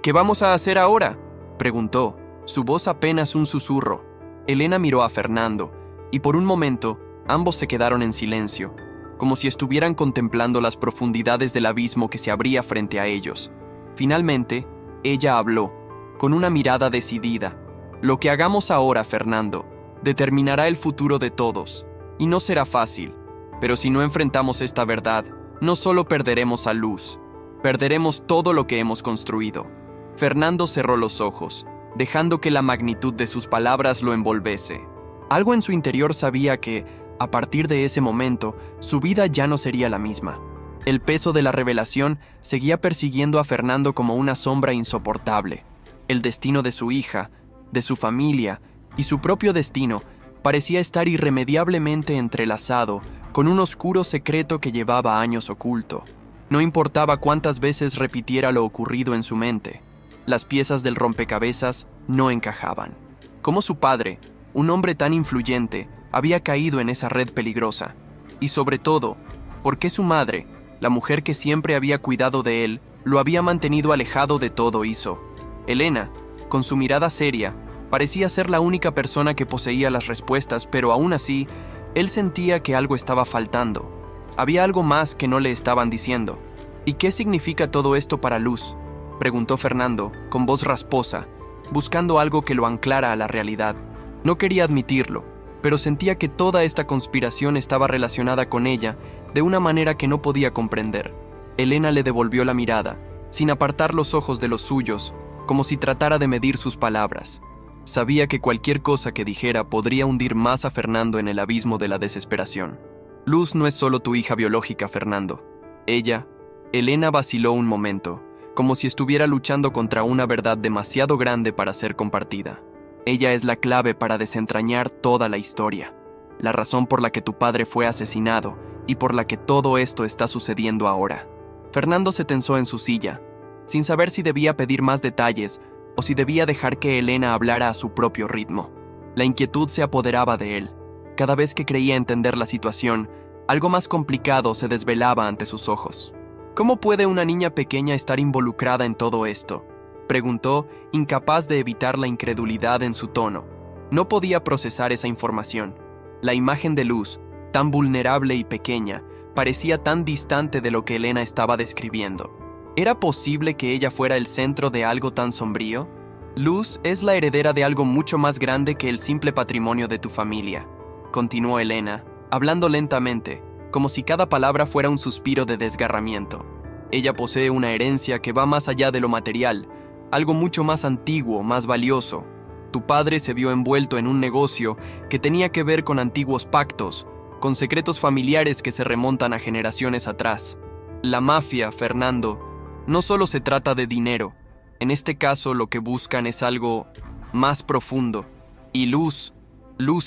¿Qué vamos a hacer ahora?, preguntó, su voz apenas un susurro. Elena miró a Fernando, y por un momento, ambos se quedaron en silencio, como si estuvieran contemplando las profundidades del abismo que se abría frente a ellos. Finalmente, ella habló, con una mirada decidida. Lo que hagamos ahora, Fernando, determinará el futuro de todos, y no será fácil, pero si no enfrentamos esta verdad, no solo perderemos a Luz, perderemos todo lo que hemos construido. Fernando cerró los ojos, dejando que la magnitud de sus palabras lo envolvese. Algo en su interior sabía que, a partir de ese momento, su vida ya no sería la misma. El peso de la revelación seguía persiguiendo a Fernando como una sombra insoportable. El destino de su hija, de su familia y su propio destino parecía estar irremediablemente entrelazado con un oscuro secreto que llevaba años oculto. No importaba cuántas veces repitiera lo ocurrido en su mente, las piezas del rompecabezas no encajaban. Como su padre, un hombre tan influyente, había caído en esa red peligrosa. Y sobre todo, ¿por qué su madre, la mujer que siempre había cuidado de él, lo había mantenido alejado de todo eso? Elena, con su mirada seria, parecía ser la única persona que poseía las respuestas, pero aún así, él sentía que algo estaba faltando. Había algo más que no le estaban diciendo. ¿Y qué significa todo esto para Luz?, preguntó Fernando, con voz rasposa, buscando algo que lo anclara a la realidad. No quería admitirlo, pero sentía que toda esta conspiración estaba relacionada con ella de una manera que no podía comprender. Elena le devolvió la mirada, sin apartar los ojos de los suyos, como si tratara de medir sus palabras. Sabía que cualquier cosa que dijera podría hundir más a Fernando en el abismo de la desesperación. Luz no es solo tu hija biológica, Fernando. Elena vaciló un momento, como si estuviera luchando contra una verdad demasiado grande para ser compartida. Ella es la clave para desentrañar toda la historia, la razón por la que tu padre fue asesinado y por la que todo esto está sucediendo ahora. Fernando se tensó en su silla, sin saber si debía pedir más detalles o si debía dejar que Elena hablara a su propio ritmo. La inquietud se apoderaba de él. Cada vez que creía entender la situación, algo más complicado se desvelaba ante sus ojos. ¿Cómo puede una niña pequeña estar involucrada en todo esto?, preguntó, incapaz de evitar la incredulidad en su tono. No podía procesar esa información. La imagen de Luz, tan vulnerable y pequeña, parecía tan distante de lo que Elena estaba describiendo. ¿Era posible que ella fuera el centro de algo tan sombrío? Luz es la heredera de algo mucho más grande que el simple patrimonio de tu familia, continuó Elena, hablando lentamente, como si cada palabra fuera un suspiro de desgarramiento. Ella posee una herencia que va más allá de lo material, algo mucho más antiguo, más valioso. Tu padre se vio envuelto en un negocio que tenía que ver con antiguos pactos, con secretos familiares que se remontan a generaciones atrás. La mafia, Fernando, no solo se trata de dinero. En este caso lo que buscan es algo más profundo. Y Luz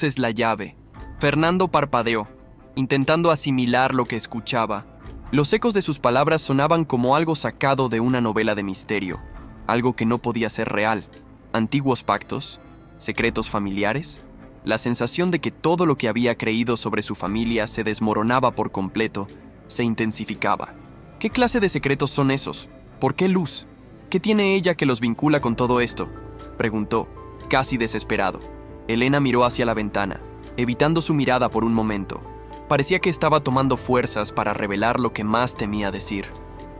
es la llave. Fernando parpadeó, intentando asimilar lo que escuchaba. Los ecos de sus palabras sonaban como algo sacado de una novela de misterio, algo que no podía ser real. ¿Antiguos pactos? ¿Secretos familiares? La sensación de que todo lo que había creído sobre su familia se desmoronaba por completo se intensificaba. ¿Qué clase de secretos son esos? ¿Por qué Luz? ¿Qué tiene ella que los vincula con todo esto?, preguntó, casi desesperado. Elena miró hacia la ventana, evitando su mirada por un momento. Parecía que estaba tomando fuerzas para revelar lo que más temía decir.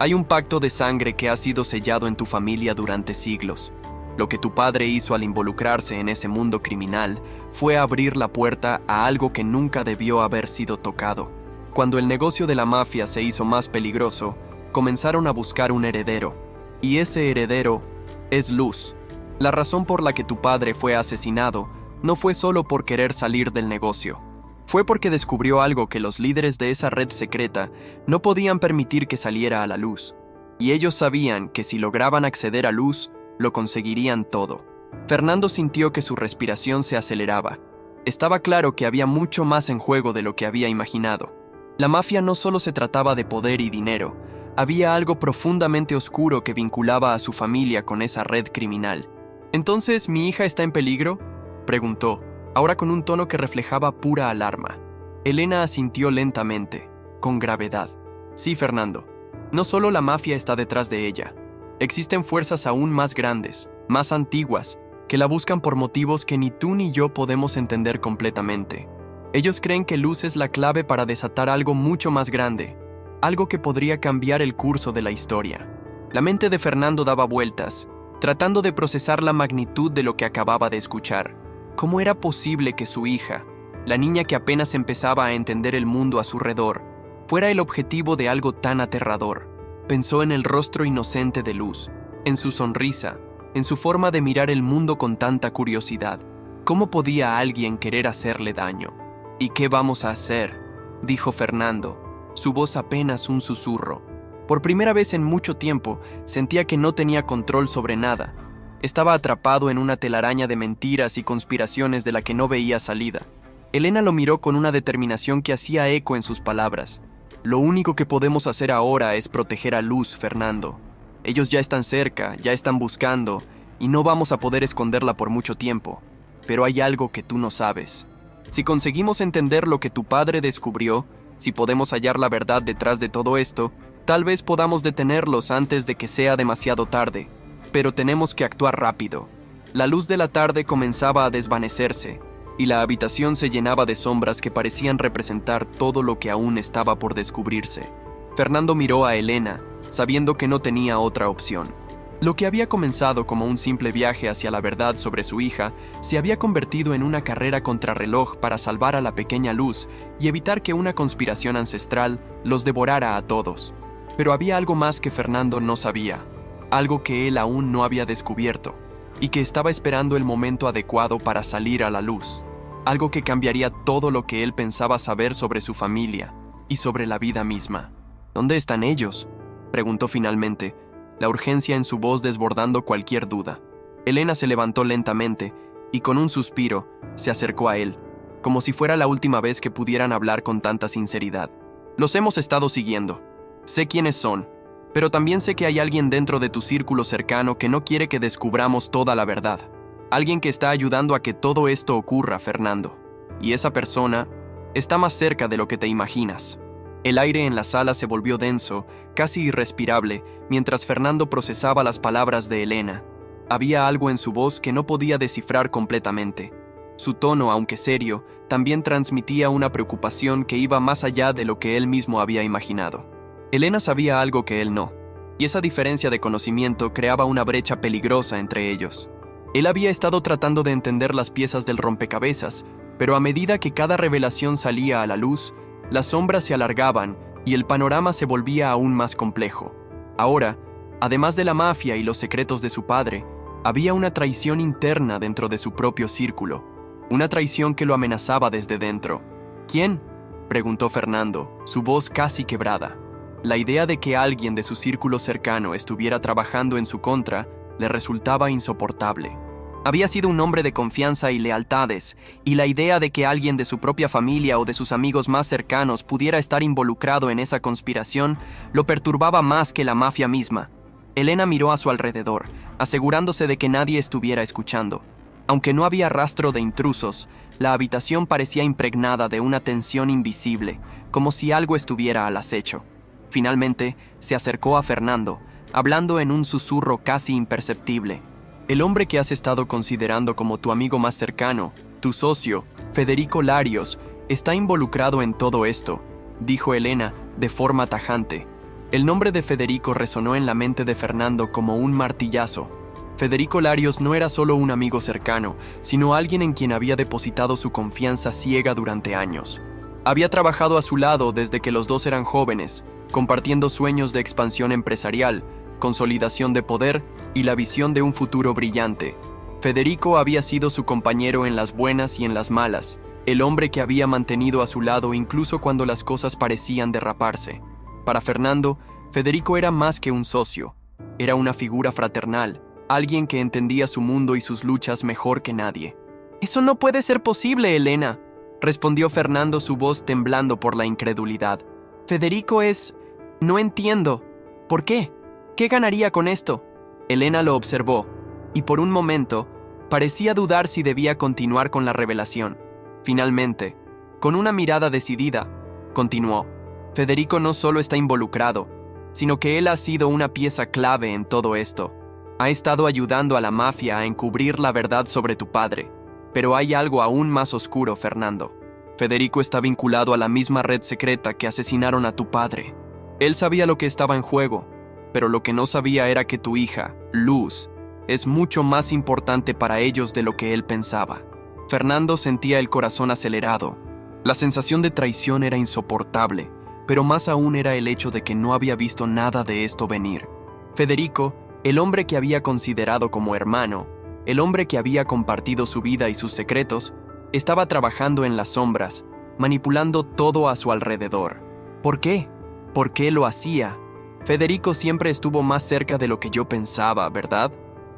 Hay un pacto de sangre que ha sido sellado en tu familia durante siglos. Lo que tu padre hizo al involucrarse en ese mundo criminal fue abrir la puerta a algo que nunca debió haber sido tocado. Cuando el negocio de la mafia se hizo más peligroso, comenzaron a buscar un heredero. Y ese heredero es Luz. La razón por la que tu padre fue asesinado no fue solo por querer salir del negocio. Fue porque descubrió algo que los líderes de esa red secreta no podían permitir que saliera a la luz. Y ellos sabían que si lograban acceder a Luz, lo conseguirían todo. Fernando sintió que su respiración se aceleraba. Estaba claro que había mucho más en juego de lo que había imaginado. La mafia no solo se trataba de poder y dinero, había algo profundamente oscuro que vinculaba a su familia con esa red criminal. ¿Entonces mi hija está en peligro?, preguntó, ahora con un tono que reflejaba pura alarma. Elena asintió lentamente, con gravedad. Sí, Fernando. No solo la mafia está detrás de ella. Existen fuerzas aún más grandes, más antiguas, que la buscan por motivos que ni tú ni yo podemos entender completamente. Ellos creen que Luz es la clave para desatar algo mucho más grande, algo que podría cambiar el curso de la historia. La mente de Fernando daba vueltas, tratando de procesar la magnitud de lo que acababa de escuchar. ¿Cómo era posible que su hija, la niña que apenas empezaba a entender el mundo a su alrededor, fuera el objetivo de algo tan aterrador? Pensó en el rostro inocente de Luz, en su sonrisa, en su forma de mirar el mundo con tanta curiosidad. ¿Cómo podía alguien querer hacerle daño? ¿Y qué vamos a hacer?, dijo Fernando, su voz apenas un susurro. Por primera vez en mucho tiempo, sentía que no tenía control sobre nada. Estaba atrapado en una telaraña de mentiras y conspiraciones de la que no veía salida. Elena lo miró con una determinación que hacía eco en sus palabras. Lo único que podemos hacer ahora es proteger a Luz, Fernando. Ellos ya están cerca, ya están buscando, y no vamos a poder esconderla por mucho tiempo. Pero hay algo que tú no sabes. Si conseguimos entender lo que tu padre descubrió, si podemos hallar la verdad detrás de todo esto, tal vez podamos detenerlos antes de que sea demasiado tarde. Pero tenemos que actuar rápido. La luz de la tarde comenzaba a desvanecerse, y la habitación se llenaba de sombras que parecían representar todo lo que aún estaba por descubrirse. Fernando miró a Elena, sabiendo que no tenía otra opción. Lo que había comenzado como un simple viaje hacia la verdad sobre su hija, se había convertido en una carrera contrarreloj para salvar a la pequeña Luz y evitar que una conspiración ancestral los devorara a todos. Pero había algo más que Fernando no sabía, algo que él aún no había descubierto, y que estaba esperando el momento adecuado para salir a la luz. Algo que cambiaría todo lo que él pensaba saber sobre su familia y sobre la vida misma. ¿Dónde están ellos?, preguntó finalmente, la urgencia en su voz desbordando cualquier duda. Elena se levantó lentamente y con un suspiro se acercó a él, como si fuera la última vez que pudieran hablar con tanta sinceridad. Los hemos estado siguiendo. Sé quiénes son, pero también sé que hay alguien dentro de tu círculo cercano que no quiere que descubramos toda la verdad. Alguien que está ayudando a que todo esto ocurra, Fernando. Y esa persona está más cerca de lo que te imaginas. El aire en la sala se volvió denso, casi irrespirable, mientras Fernando procesaba las palabras de Elena. Había algo en su voz que no podía descifrar completamente. Su tono, aunque serio, también transmitía una preocupación que iba más allá de lo que él mismo había imaginado. Elena sabía algo que él no, y esa diferencia de conocimiento creaba una brecha peligrosa entre ellos. Él había estado tratando de entender las piezas del rompecabezas, pero a medida que cada revelación salía a la luz, las sombras se alargaban y el panorama se volvía aún más complejo. Ahora, además de la mafia y los secretos de su padre, había una traición interna dentro de su propio círculo, una traición que lo amenazaba desde dentro. ¿Quién?, preguntó Fernando, su voz casi quebrada. La idea de que alguien de su círculo cercano estuviera trabajando en su contra le resultaba insoportable. Había sido un hombre de confianza y lealtades, y la idea de que alguien de su propia familia o de sus amigos más cercanos pudiera estar involucrado en esa conspiración lo perturbaba más que la mafia misma. Elena miró a su alrededor, asegurándose de que nadie estuviera escuchando. Aunque no había rastro de intrusos, la habitación parecía impregnada de una tensión invisible, como si algo estuviera al acecho. Finalmente, se acercó a Fernando, hablando en un susurro casi imperceptible. El hombre que has estado considerando como tu amigo más cercano, tu socio, Federico Larios, está involucrado en todo esto, dijo Elena de forma tajante. El nombre de Federico resonó en la mente de Fernando como un martillazo. Federico Larios no era solo un amigo cercano, sino alguien en quien había depositado su confianza ciega durante años. Había trabajado a su lado desde que los dos eran jóvenes, compartiendo sueños de expansión empresarial, consolidación de poder y la visión de un futuro brillante. Federico había sido su compañero en las buenas y en las malas, el hombre que había mantenido a su lado incluso cuando las cosas parecían derraparse. Para Fernando, Federico era más que un socio, era una figura fraternal, alguien que entendía su mundo y sus luchas mejor que nadie. «Eso no puede ser posible, Elena», respondió Fernando, su voz temblando por la incredulidad. «Federico es... no entiendo. ¿Por qué? ¿Qué ganaría con esto?» Elena lo observó, y por un momento parecía dudar si debía continuar con la revelación. Finalmente, con una mirada decidida, continuó. Federico no solo está involucrado, sino que él ha sido una pieza clave en todo esto. Ha estado ayudando a la mafia a encubrir la verdad sobre tu padre. Pero hay algo aún más oscuro, Fernando. Federico está vinculado a la misma red secreta que asesinaron a tu padre. Él sabía lo que estaba en juego, pero lo que no sabía era que tu hija, Luz, es mucho más importante para ellos de lo que él pensaba. Fernando sentía el corazón acelerado. La sensación de traición era insoportable, pero más aún era el hecho de que no había visto nada de esto venir. Federico, el hombre que había considerado como hermano, el hombre que había compartido su vida y sus secretos, estaba trabajando en las sombras, manipulando todo a su alrededor. ¿Por qué? ¿Por qué lo hacía? Federico siempre estuvo más cerca de lo que yo pensaba, ¿verdad?,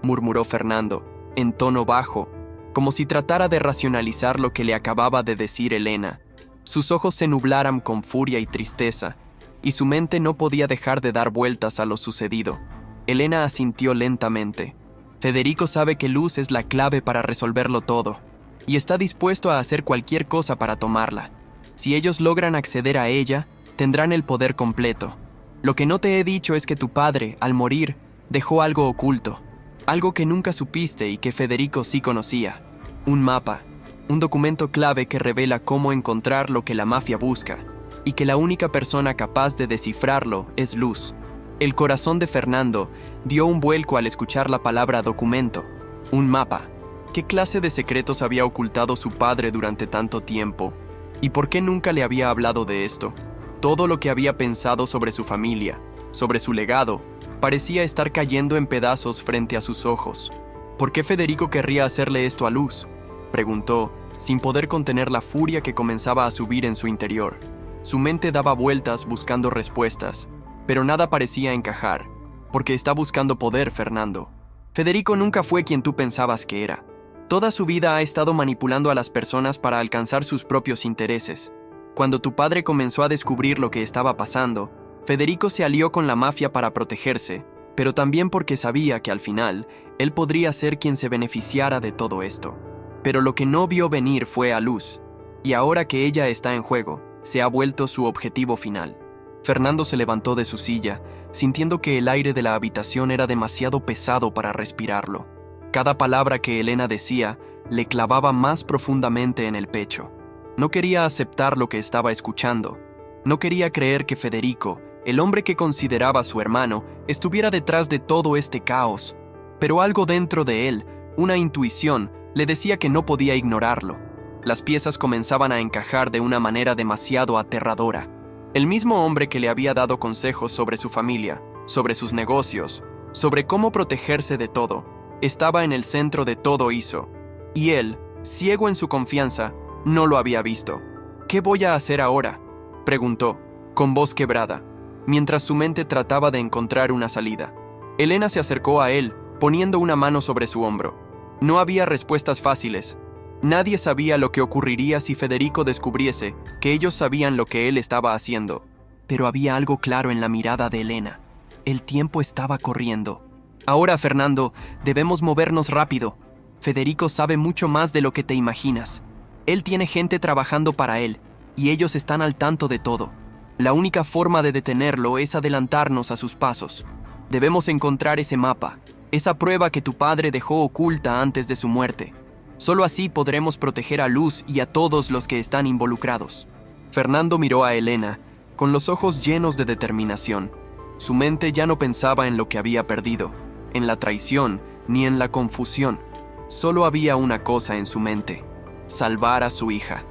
murmuró Fernando, en tono bajo, como si tratara de racionalizar lo que le acababa de decir Elena. Sus ojos se nublaran con furia y tristeza, y su mente no podía dejar de dar vueltas a lo sucedido. Elena asintió lentamente. Federico sabe que Luz es la clave para resolverlo todo, y está dispuesto a hacer cualquier cosa para tomarla. Si ellos logran acceder a ella, tendrán el poder completo. Lo que no te he dicho es que tu padre, al morir, dejó algo oculto, algo que nunca supiste y que Federico sí conocía. Un mapa, un documento clave que revela cómo encontrar lo que la mafia busca, y que la única persona capaz de descifrarlo es Luz. El corazón de Fernando dio un vuelco al escuchar la palabra documento, un mapa. ¿Qué clase de secretos había ocultado su padre durante tanto tiempo? ¿Y por qué nunca le había hablado de esto? Todo lo que había pensado sobre su familia, sobre su legado, parecía estar cayendo en pedazos frente a sus ojos. ¿Por qué Federico querría hacerle esto a Luz?, preguntó, sin poder contener la furia que comenzaba a subir en su interior. Su mente daba vueltas buscando respuestas, pero nada parecía encajar, porque está buscando poder, Fernando. Federico nunca fue quien tú pensabas que era. Toda su vida ha estado manipulando a las personas para alcanzar sus propios intereses. Cuando tu padre comenzó a descubrir lo que estaba pasando, Federico se alió con la mafia para protegerse, pero también porque sabía que al final, él podría ser quien se beneficiara de todo esto. Pero lo que no vio venir fue a Luz, y ahora que ella está en juego, se ha vuelto su objetivo final. Fernando se levantó de su silla, sintiendo que el aire de la habitación era demasiado pesado para respirarlo. Cada palabra que Elena decía le clavaba más profundamente en el pecho. No quería aceptar lo que estaba escuchando. No quería creer que Federico, el hombre que consideraba su hermano, estuviera detrás de todo este caos. Pero algo dentro de él, una intuición, le decía que no podía ignorarlo. Las piezas comenzaban a encajar de una manera demasiado aterradora. El mismo hombre que le había dado consejos sobre su familia, sobre sus negocios, sobre cómo protegerse de todo, estaba en el centro de todo eso. Y él, ciego en su confianza, no lo había visto. ¿Qué voy a hacer ahora?, preguntó, con voz quebrada, mientras su mente trataba de encontrar una salida. Elena se acercó a él, poniendo una mano sobre su hombro. No había respuestas fáciles. Nadie sabía lo que ocurriría si Federico descubriese que ellos sabían lo que él estaba haciendo. Pero había algo claro en la mirada de Elena. El tiempo estaba corriendo. Ahora, Fernando, debemos movernos rápido. Federico sabe mucho más de lo que te imaginas. Él tiene gente trabajando para él, y ellos están al tanto de todo. La única forma de detenerlo es adelantarnos a sus pasos. Debemos encontrar ese mapa, esa prueba que tu padre dejó oculta antes de su muerte. Solo así podremos proteger a Luz y a todos los que están involucrados. Fernando miró a Elena, con los ojos llenos de determinación. Su mente ya no pensaba en lo que había perdido, en la traición, ni en la confusión. Solo había una cosa en su mente: salvar a su hija.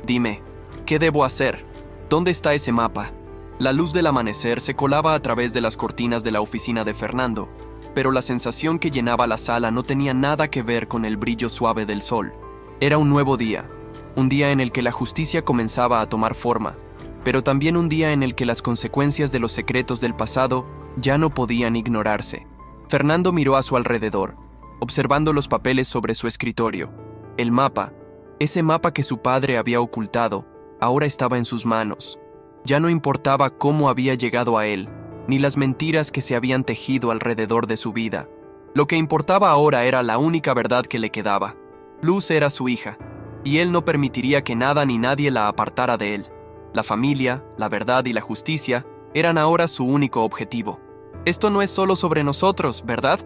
Dime, ¿qué debo hacer? ¿Dónde está ese mapa? La luz del amanecer se colaba a través de las cortinas de la oficina de Fernando, pero la sensación que llenaba la sala no tenía nada que ver con el brillo suave del sol. Era un nuevo día, un día en el que la justicia comenzaba a tomar forma, pero también un día en el que las consecuencias de los secretos del pasado ya no podían ignorarse. Fernando miró a su alrededor, observando los papeles sobre su escritorio. El mapa, ese mapa que su padre había ocultado, ahora estaba en sus manos. Ya no importaba cómo había llegado a él, ni las mentiras que se habían tejido alrededor de su vida. Lo que importaba ahora era la única verdad que le quedaba. Luz era su hija, y él no permitiría que nada ni nadie la apartara de él. La familia, la verdad y la justicia eran ahora su único objetivo. «Esto no es solo sobre nosotros, ¿verdad?»,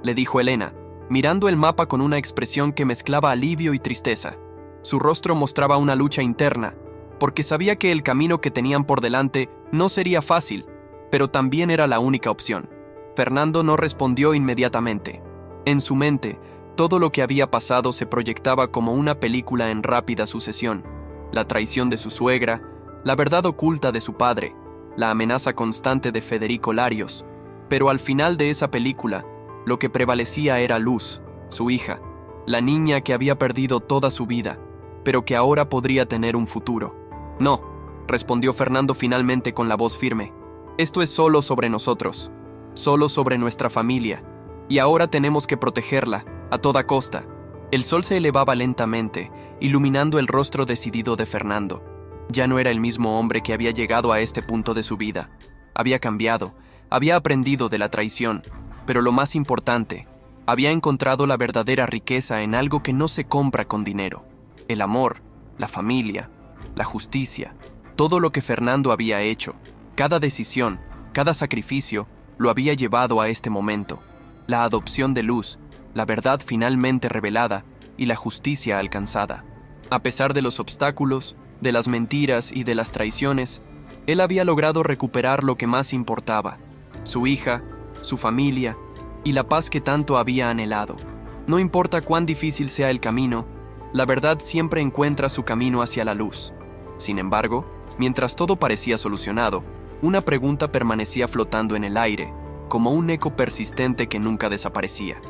le dijo Elena, mirando el mapa con una expresión que mezclaba alivio y tristeza. Su rostro mostraba una lucha interna, porque sabía que el camino que tenían por delante no sería fácil, pero también era la única opción. Fernando no respondió inmediatamente. En su mente, todo lo que había pasado se proyectaba como una película en rápida sucesión. La traición de su suegra, la verdad oculta de su padre, la amenaza constante de Federico Larios. Pero al final de esa película, lo que prevalecía era Luz, su hija, la niña que había perdido toda su vida, pero que ahora podría tener un futuro. «No», respondió Fernando finalmente con la voz firme. «Esto es solo sobre nosotros, solo sobre nuestra familia, y ahora tenemos que protegerla, a toda costa». El sol se elevaba lentamente, iluminando el rostro decidido de Fernando. Ya no era el mismo hombre que había llegado a este punto de su vida. Había cambiado, había aprendido de la traición, pero lo más importante, había encontrado la verdadera riqueza en algo que no se compra con dinero: el amor, la familia, la justicia. Todo lo que Fernando había hecho, cada decisión, cada sacrificio, lo había llevado a este momento. La adopción de Luz, la verdad finalmente revelada y la justicia alcanzada. A pesar de los obstáculos, de las mentiras y de las traiciones, él había logrado recuperar lo que más importaba: su hija, su familia y la paz que tanto había anhelado. No importa cuán difícil sea el camino, la verdad siempre encuentra su camino hacia la luz. Sin embargo, mientras todo parecía solucionado, una pregunta permanecía flotando en el aire, como un eco persistente que nunca desaparecía.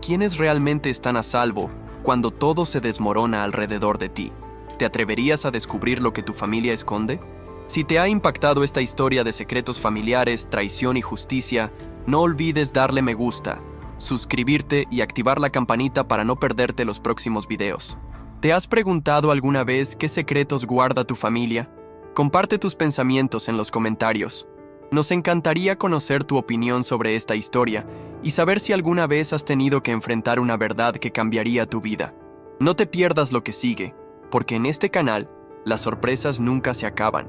¿Quiénes realmente están a salvo cuando todo se desmorona alrededor de ti? ¿Te atreverías a descubrir lo que tu familia esconde? Si te ha impactado esta historia de secretos familiares, traición y justicia, no olvides darle me gusta, suscribirte y activar la campanita para no perderte los próximos videos. ¿Te has preguntado alguna vez qué secretos guarda tu familia? Comparte tus pensamientos en los comentarios. Nos encantaría conocer tu opinión sobre esta historia y saber si alguna vez has tenido que enfrentar una verdad que cambiaría tu vida. No te pierdas lo que sigue, porque en este canal las sorpresas nunca se acaban.